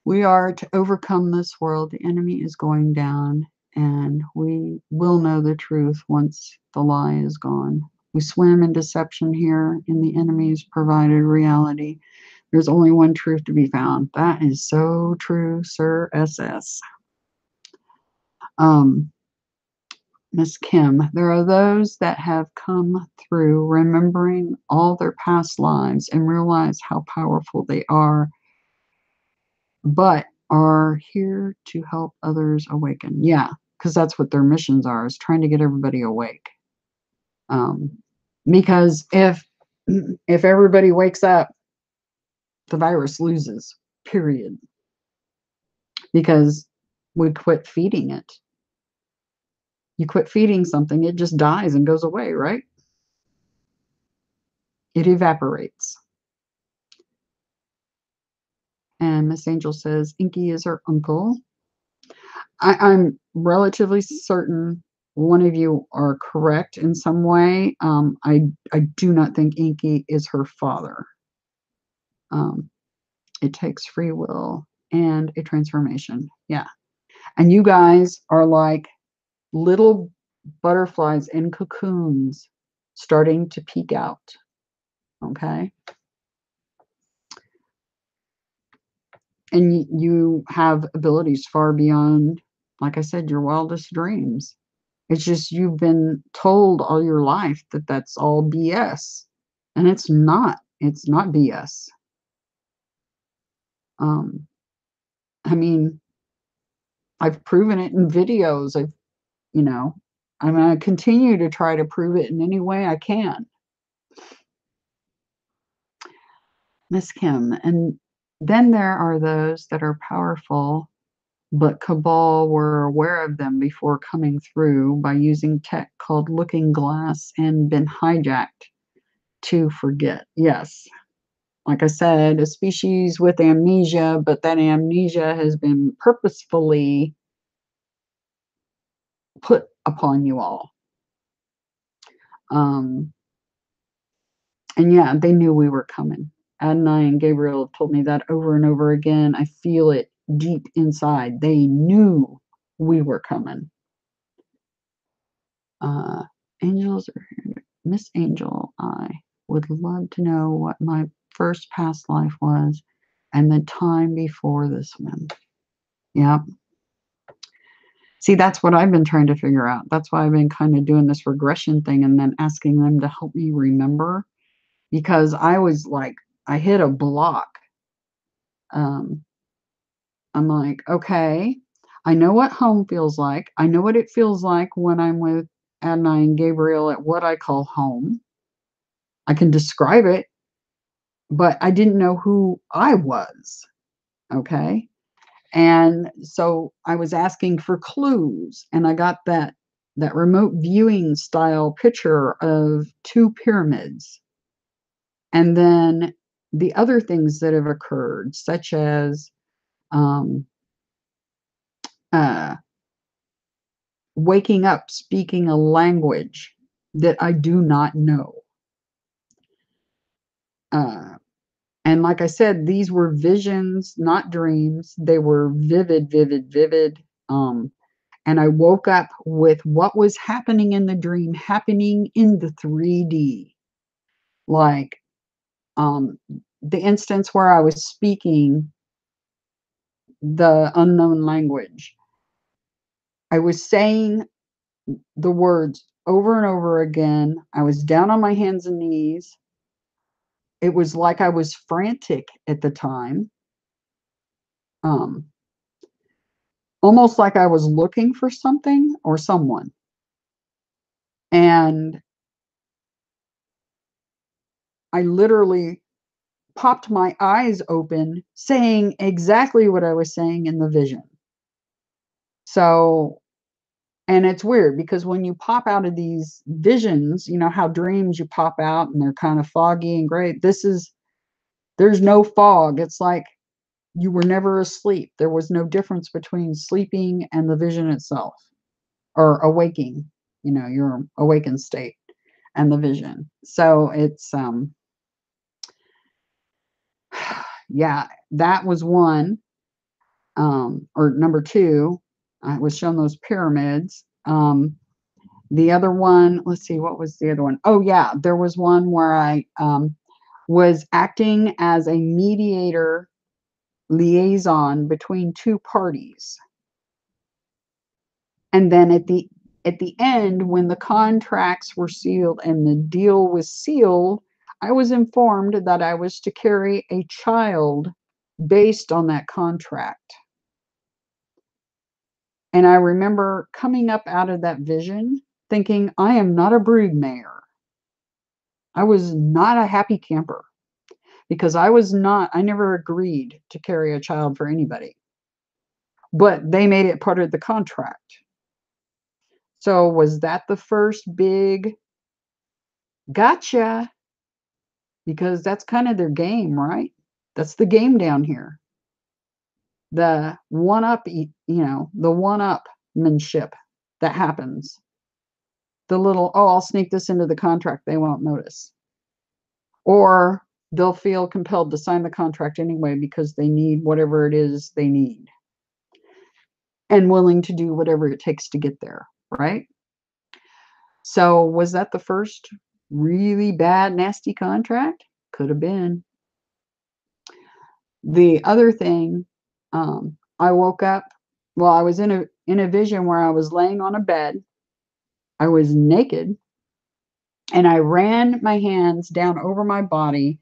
We are to overcome this world. The enemy is going down, and we will know the truth once the lie is gone. We swim in deception here in the enemy's provided reality. There's only one truth to be found. That is so true, Sir SS. Miss Kim, there are those that have come through remembering all their past lives and realize how powerful they are, but are here to help others awaken. Yeah, because that's what their missions are, is trying to get everybody awake. Because if everybody wakes up, the virus loses, period. Because we quit feeding it. You quit feeding something, it just dies and goes away, right? It evaporates. And Miss Angel says, Inky is her uncle. I'm relatively certain one of you are correct in some way. I do not think Inky is her father. It takes free will and a transformation. Yeah. And you guys are like little butterflies in cocoons starting to peek out. Okay. And you have abilities far beyond, like I said, your wildest dreams. It's just you've been told all your life that that's all BS. And it's not. It's not BS. I mean, I've proven it in videos. You know, I'm going to continue to try to prove it in any way I can. Miss Kim. And then there are those that are powerful, but Cabal were aware of them before coming through by using tech called Looking Glass and been hijacked to forget. Yes. Like I said, a species with amnesia, but that amnesia has been purposefully put upon you all. And yeah, they knew we were coming. Adonai and Gabriel have told me that over and over again. I feel it deep inside. They knew we were coming. Angels are here. Miss Angel, I would love to know what my first past life was and the time before this one. Yeah. See, that's what I've been trying to figure out. That's why I've been kind of doing this regression thing and then asking them to help me remember, because I was like, I hit a block. I'm like, okay, I know what home feels like. I know what it feels like when I'm with Adonai and Gabriel at what I call home. I can describe it, but I didn't know who I was. Okay. And so I was asking for clues, and I got that remote viewing style picture of two pyramids. And then the other things that have occurred, such as uh, waking up speaking a language that I do not know. And like I said, these were visions, not dreams. They were vivid, vivid, vivid. And I woke up with what was happening in the dream happening in the 3D. Like, the instance where I was speaking the unknown language. I was saying the words over and over again. I was down on my hands and knees. It was like I was frantic at the time. Um, Almost like I was looking for something or someone. And I literally popped my eyes open, saying exactly what I was saying in the vision. So, and it's weird because when you pop out of these visions, you know how dreams you pop out and they're kind of foggy and gray. There's no fog. It's like you were never asleep. There was no difference between sleeping and the vision itself, or awaking, your awakened state and the vision. So it's yeah, that was one. Or number two, I was shown those pyramids. The other one, let's see, what was the other one? Oh yeah, there was one where I was acting as a mediator liaison between two parties. And then at the end, when the contracts were sealed and the deal was sealed, I was informed that I was to carry a child based on that contract. And I remember coming up out of that vision thinking, I am not a broodmare. I was not a happy camper because I never agreed to carry a child for anybody. But they made it part of the contract. So was that the first big gotcha? Because that's kind of their game, right? That's the game down here. The the one-upmanship that happens. The little, oh, I'll sneak this into the contract, they won't notice. Or they'll feel compelled to sign the contract anyway because they need whatever it is they need and willing to do whatever it takes to get there, right? So was that the first really bad, nasty contract? Could have been. The other thing, I woke up, well, I was in a vision where I was laying on a bed. I was naked, and I ran my hands down over my body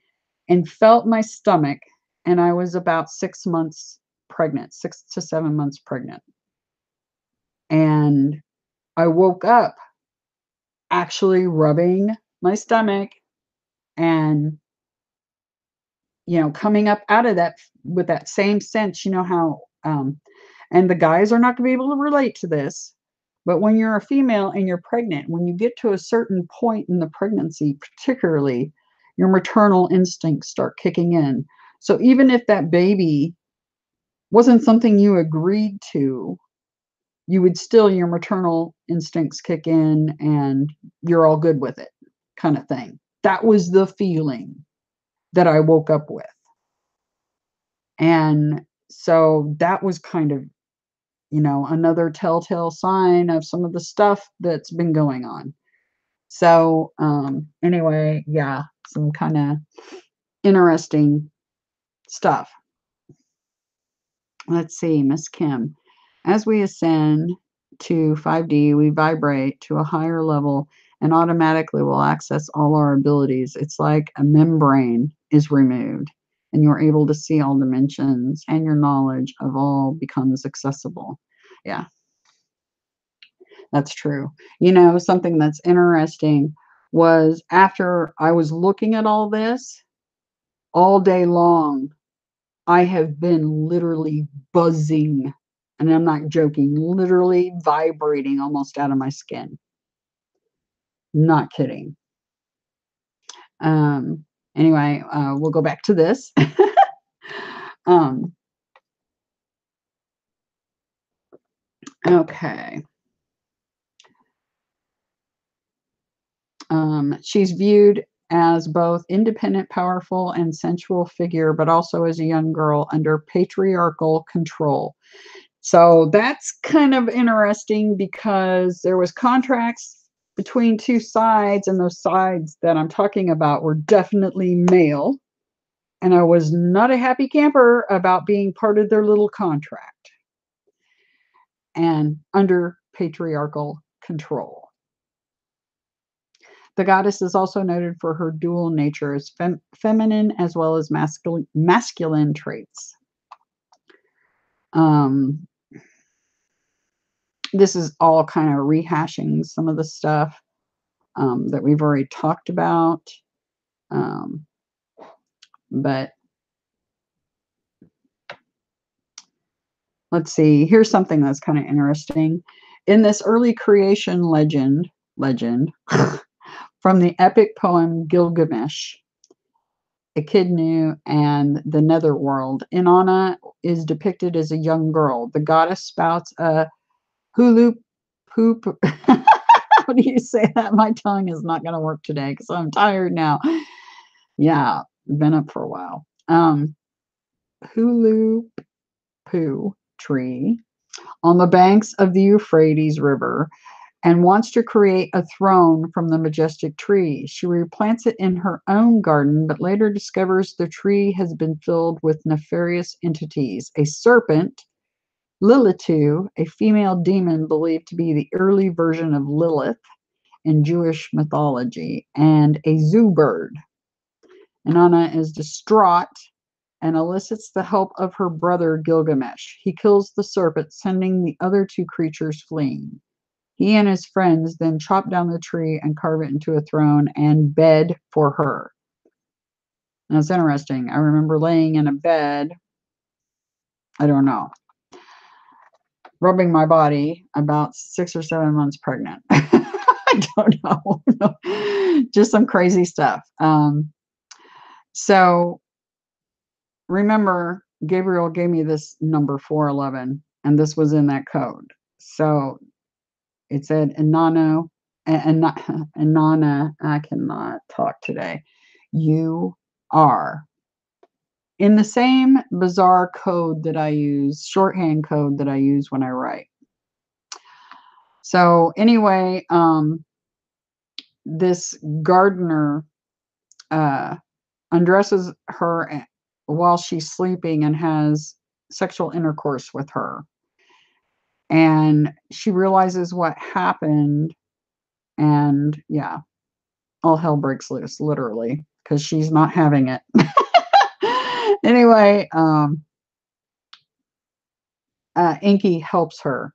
and felt my stomach, and I was about 6 months pregnant, 6 to 7 months pregnant. And I woke up actually rubbing my stomach and coming up out of that with that same sense, how and the guys are not going to be able to relate to this, but when you're a female and you're pregnant, when you get to a certain point in the pregnancy, particularly, your maternal instincts start kicking in. So even if that baby wasn't something you agreed to, you would still, your maternal instincts kick in and you're all good with it, kind of thing. That was the feeling that I woke up with. And so that was kind of, another telltale sign of some of the stuff that's been going on. So, anyway, yeah, some kind of interesting stuff. Let's see, Miss Kim. As we ascend to 5D, we vibrate to a higher level and automatically will access all our abilities. It's like a membrane is removed and you're able to see all dimensions and your knowledge of all becomes accessible. Yeah, that's true. Something that's interesting was after I was looking at all this all day long, I have been literally buzzing, and I'm not joking, literally vibrating almost out of my skin. Not kidding. Anyway, we'll go back to this. Okay. She's viewed as both independent, powerful, and sensual figure, but also as a young girl under patriarchal control. So that's kind of interesting because there was contracts between two sides, and those sides that I'm talking about were definitely male. And I was not a happy camper about being part of their little contract and under patriarchal control. The goddess is also noted for her dual nature as feminine as well as masculine traits. This is all kind of rehashing some of the stuff that we've already talked about. But let's see, here's something that's kind of interesting. In this early creation legend from the epic poem Gilgamesh, Echidnu, and the Netherworld, Inanna is depicted as a young girl. The goddess spouts a hulu poop. How do you say that? My tongue is not going to work today because I'm tired now. Yeah, been up for a while. Hulu poo tree on the banks of the Euphrates River and wants to create a throne from the majestic tree. She replants it in her own garden, but later discovers the tree has been filled with nefarious entities. A serpent, Lilitu, a female demon believed to be the early version of Lilith in Jewish mythology, and a zoo bird. Inanna is distraught and elicits the help of her brother Gilgamesh. He kills the serpent, sending the other two creatures fleeing. He and his friends then chop down the tree and carve it into a throne and bed for her. Now, it's interesting. I remember laying in a bed, I don't know, rubbing my body about 6 or 7 months pregnant. I don't know. Just some crazy stuff. So remember, Gabriel gave me this number 411, and this was in that code. So it said, Inanna, I cannot talk today. You are in the same bizarre code that I use, shorthand code that I use when I write. So anyway, this gardener undresses her while she's sleeping and has sexual intercourse with her. And she realizes what happened, and yeah, all hell breaks loose, literally, because she's not having it. Anyway, Inky helps her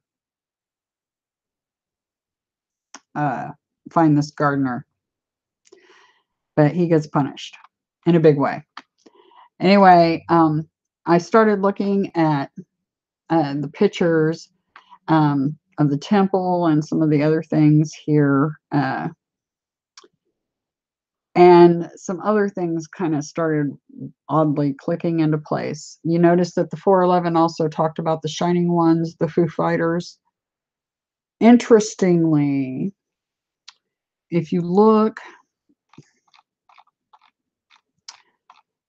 find this gardener, but he gets punished in a big way. Anyway, I started looking at the pictures of the temple and some of the other things here. And some other things kind of started oddly clicking into place. You notice that the 411 also talked about the Shining Ones, the Foo Fighters. Interestingly, if you look,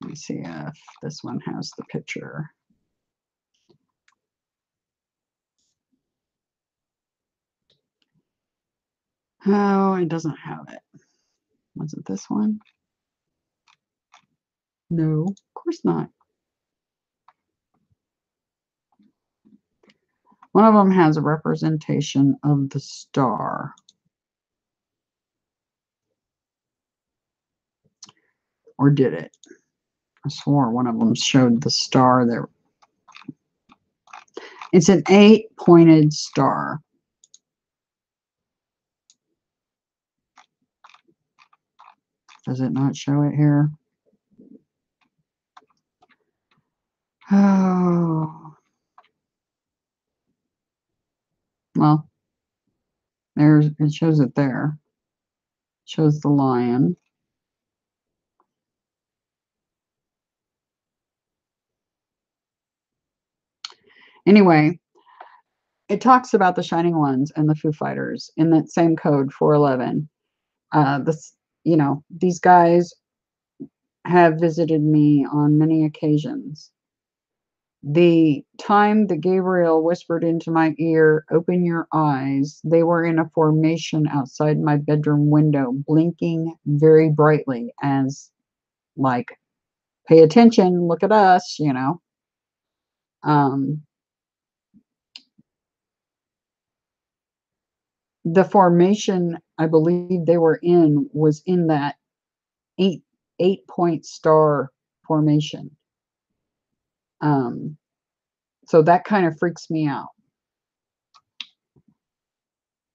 let me see if this one has the picture. Oh, it doesn't have it. Was it this one? No, of course not. One of them has a representation of the star. Or did it? I swore one of them showed the star there. It's an 8-pointed star. Does it not show it here? Oh. Well, it shows it there. It shows the lion. Anyway, it talks about the Shining Ones and the Foo Fighters in that same code 411. These guys have visited me on many occasions. The time that Gabriel whispered into my ear, "Open your eyes," they were in a formation outside my bedroom window, blinking very brightly as like pay attention, look at us, you know. Um, the formation I believe they were in was in that eight-point star formation. Um, so that kind of freaks me out.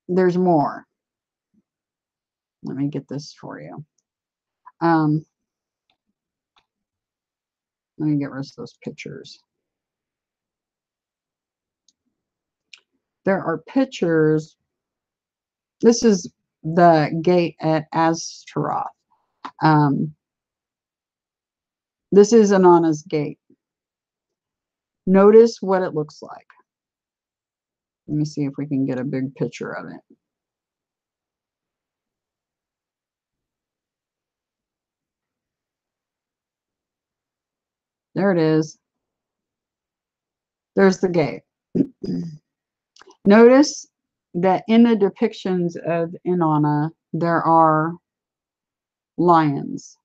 There's more. Let me get this for you. Let me get rid of those pictures. There are pictures. This is the gate at Astaroth. This is Inanna's gate. Notice what it looks like. Let me see if we can get a big picture of it. There it is. There's the gate. Notice that in the depictions of Inanna, there are lions.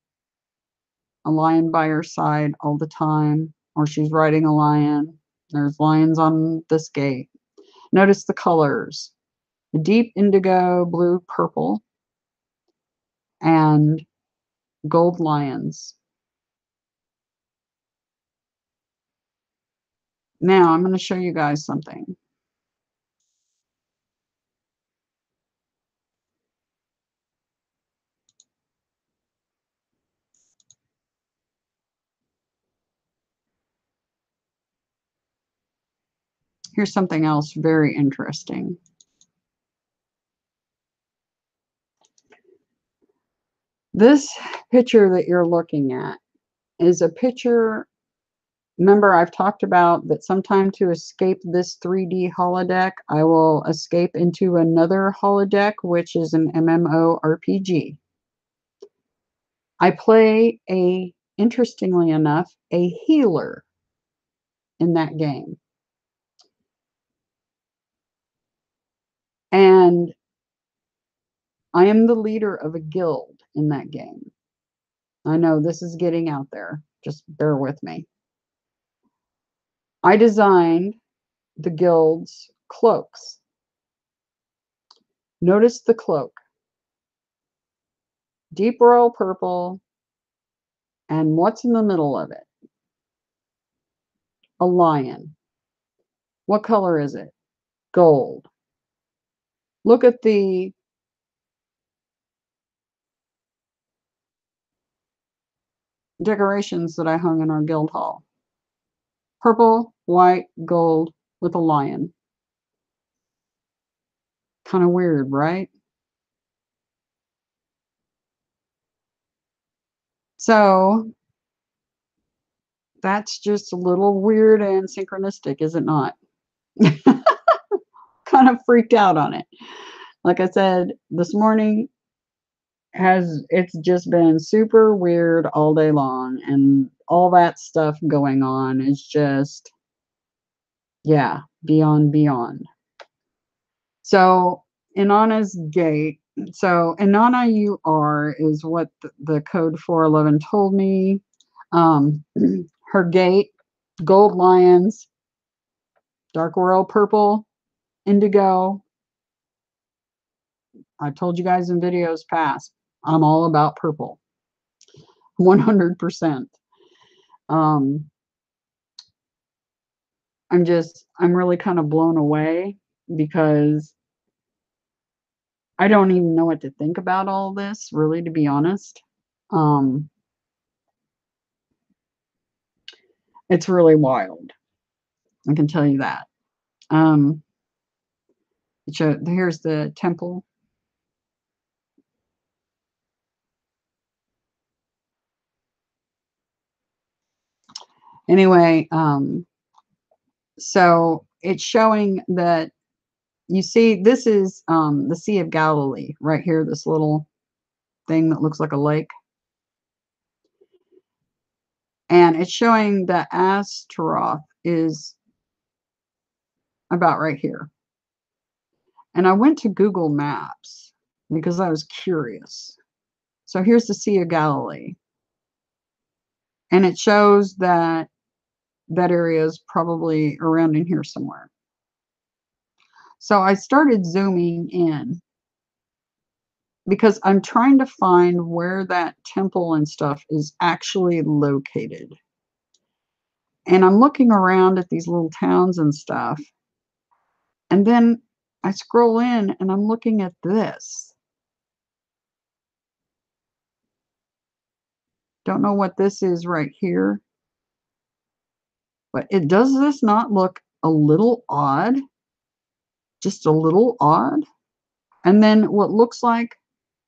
A lion by her side all the time, or she's riding a lion. There's lions on this gate. Notice the colors. Deep indigo, blue, purple, and gold lions. Now I'm going to show you guys something. Here's something else very interesting. This picture that you're looking at is a picture. Remember, I've talked about that sometime to escape this 3D holodeck, I will escape into another holodeck, which is an MMORPG. I play interestingly enough, a healer in that game. And I am the leader of a guild in that game. I know this is getting out there. Just bear with me. I designed the guild's cloaks. Notice the cloak. Deep royal purple. And what's in the middle of it? A lion. What color is it? Gold. Look at the decorations that I hung in our guild hall. Purple, white, gold with a lion. Kind of weird, right? So that's just a little weird and synchronistic, is it not? Kind of freaked out on it. Like I said, this morning it's just been super weird all day long, and all that stuff going on is just, yeah, beyond. So Inanna's gate. So Inanna UR is what the code 411 told me. Her gate, gold lions, dark royal purple, indigo. I told you guys in videos past, I'm all about purple. 100%. I'm really kind of blown away because I don't even know what to think about all this, really, to be honest. It's really wild. I can tell you that. Here's the temple. Anyway, so it's showing that you see this is the Sea of Galilee right here, this little thing that looks like a lake. And it's showing that Astaroth is about right here. And I went to Google Maps because I was curious. So here's the Sea of Galilee. And it shows that that area is probably around in here somewhere. So I started zooming in because I'm trying to find where that temple and stuff is actually located. And I'm looking around at these little towns and stuff. And then I scroll in and I'm looking at this. Don't know what this is right here. But does this not look a little odd? Just a little odd? And then what looks like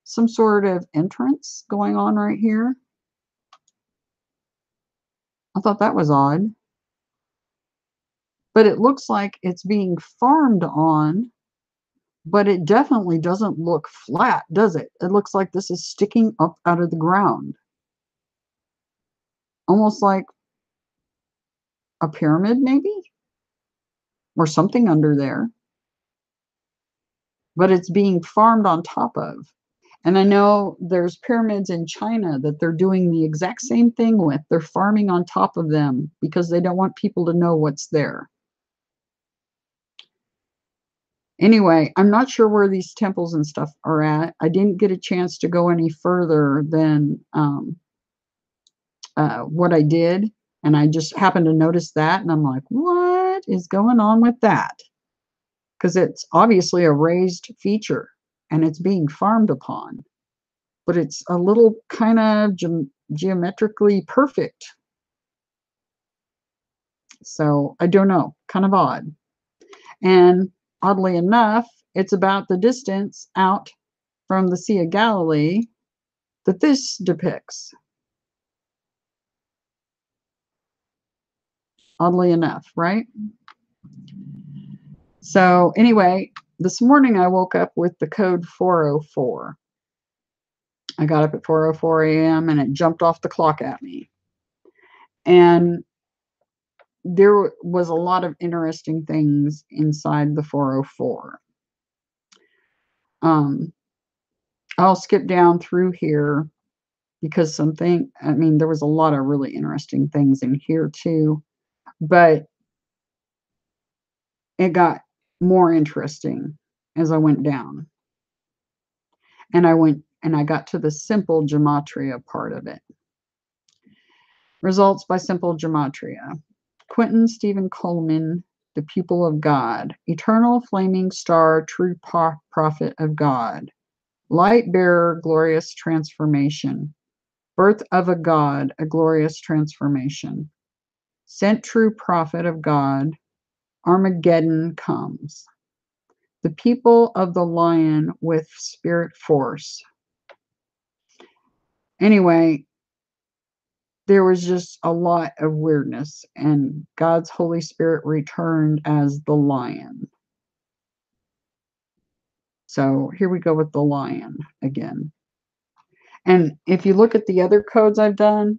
some sort of entrance going on right here. I thought that was odd. But it looks like it's being farmed on, but it definitely doesn't look flat, does it? It looks like this is sticking up out of the ground. Almost like a pyramid, maybe? Or something under there. But it's being farmed on top of. And I know there's pyramids in China that they're doing the exact same thing with. They're farming on top of them because they don't want people to know what's there. Anyway, I'm not sure where these temples and stuff are at. I didn't get a chance to go any further than what I did. And I just happened to notice that. And I'm like, what is going on with that? Because it's obviously a raised feature and it's being farmed upon. But it's a little kind of geometrically perfect. So I don't know, kind of odd. And oddly enough, it's about the distance out from the Sea of Galilee that this depicts. Oddly enough, right? So anyway, this morning I woke up with the code 404. I got up at 4:04 a.m. and it jumped off the clock at me. And there was a lot of interesting things inside the 404. I'll skip down through here because there was a lot of really interesting things in here too, but it got more interesting as I went down. And I got to the simple gematria part of it. Results by simple gematria. Quentin Stephen Coleman, the pupil of God, eternal flaming star, true prophet of God, light bearer, glorious transformation, birth of a God, a glorious transformation, sent true prophet of God, Armageddon comes, the people of the lion with spirit force. Anyway, there was just a lot of weirdness, and God's Holy Spirit returned as the lion. So here we go with the lion again. And if you look at the other codes I've done,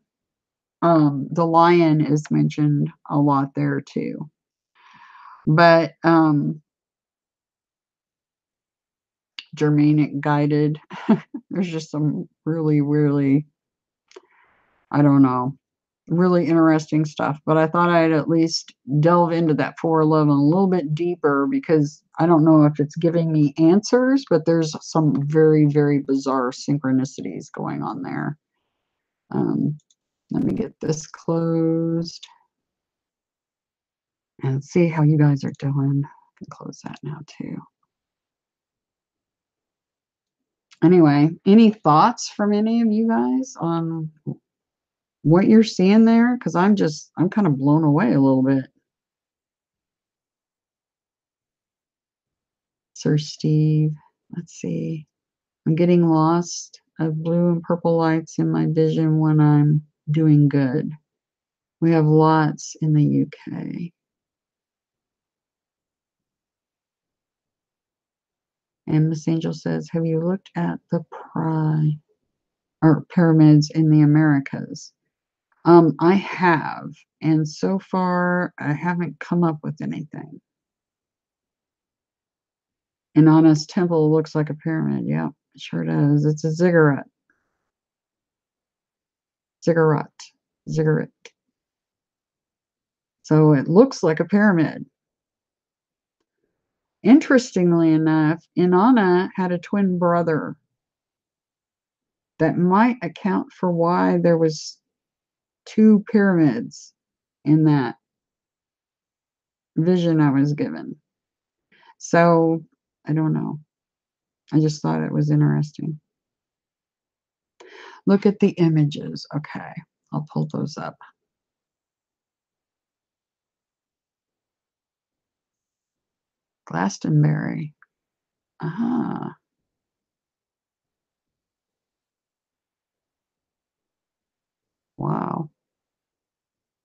the lion is mentioned a lot there too. But Germanic guided, there's just some really, really, I don't know, really interesting stuff. But I thought I'd at least delve into that 411 a little bit deeper because I don't know if it's giving me answers, but there's some very, very bizarre synchronicities going on there. Let me get this closed and see how you guys are doing. I can close that now too. Anyway, any thoughts from any of you guys on what you're seeing there? Because I'm kind of blown away a little bit. Sir Steve, let's see. I'm getting lost of blue and purple lights in my vision when I'm doing good. We have lots in the UK. And Miss Angel says, have you looked at the pyramids in the Americas? I have, and so far I haven't come up with anything. Inanna's temple looks like a pyramid. Yeah, it sure does. It's a ziggurat. Ziggurat. ziggurat. So it looks like a pyramid. Interestingly enough, Inanna had a twin brother. That might account for why there was 2 pyramids in that vision I was given. So I don't know. I just thought it was interesting. Look at the images. Okay, I'll pull those up. Glastonbury. Aha. Wow.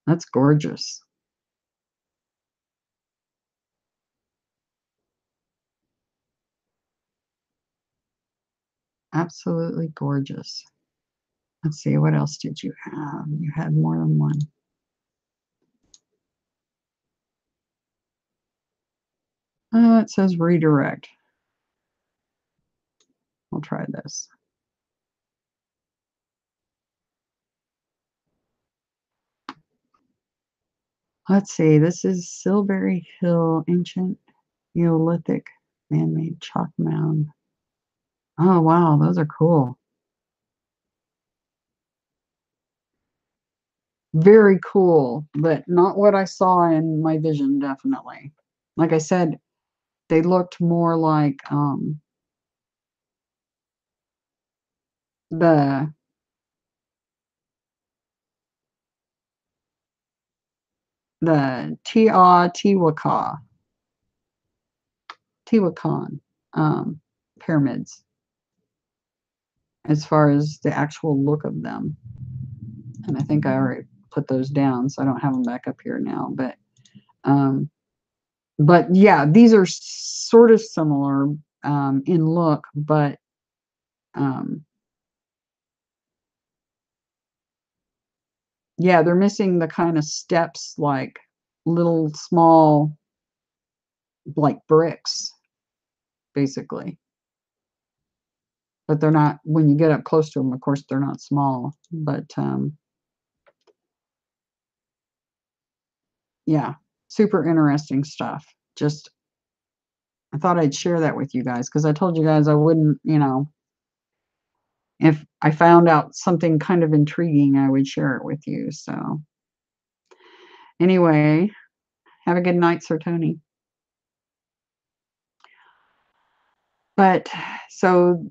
That's gorgeous. Absolutely gorgeous. Let's see, what else did you have? You had more than one. It says redirect. I'll try this. Let's see, this is Silbury Hill, ancient Neolithic man-made chalk mound. Oh, wow, those are cool. Very cool, but not what I saw in my vision, definitely. Like I said, they looked more like the Teotihuacan pyramids, as far as the actual look of them. And I think I already put those down, so I don't have them back up here now. But yeah, these are sort of similar in look, but yeah, they're missing the kind of steps, like little small, like bricks, basically. But they're not, when you get up close to them, of course, they're not small. But yeah, super interesting stuff. Just, I thought I'd share that with you guys because I told you guys I wouldn't, if I found out something kind of intriguing, I would share it with you. So anyway, have a good night, Sir Tony. But so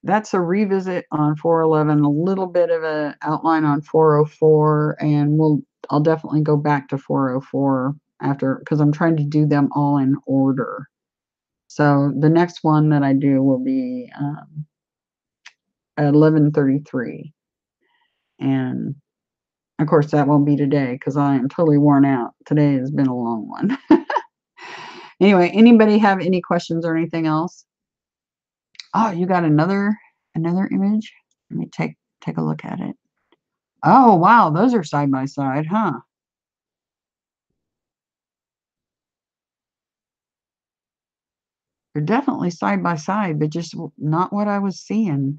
that's a revisit on 411, a little bit of an outline on 404, and I'll definitely go back to 404 after, because I'm trying to do them all in order. So the next one that I do will be 1133, and of course that won't be today because I am totally worn out. Today has been a long one. Anyway, anybody have any questions or anything else? Oh, you got another image? Let me take a look at it. Oh, wow, those are side by side, huh? They're definitely side by side, but just not what I was seeing.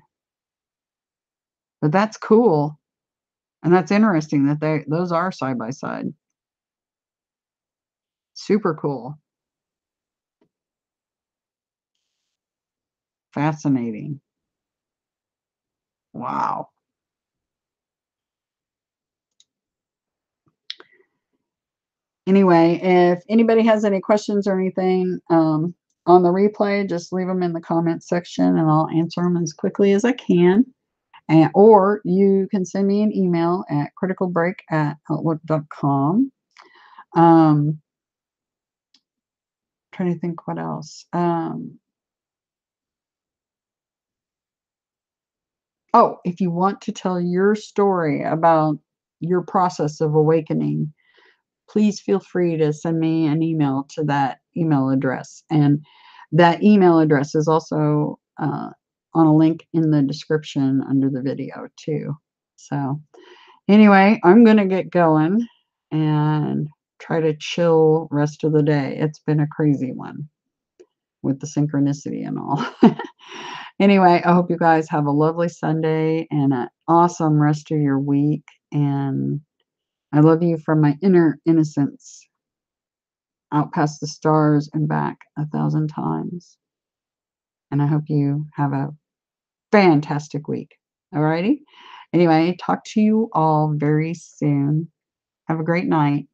But that's cool. And that's interesting that those are side by side. Super cool. Fascinating. Wow. Anyway, if anybody has any questions or anything on the replay, just leave them in the comments section and I'll answer them as quickly as I can. Or you can send me an email at criticalbreak@outlook.com. Trying to think what else. Oh, if you want to tell your story about your process of awakening, please feel free to send me an email to that email address. And that email address is also on a link in the description under the video too. So anyway, I'm going to get going and try to chill rest of the day. It's been a crazy one with the synchronicity and all. Anyway, I hope you guys have a lovely Sunday and an awesome rest of your week. And I love you from my inner innocence, out past the stars and back 1,000 times. And I hope you have a fantastic week. All righty. Anyway, talk to you all very soon. Have a great night.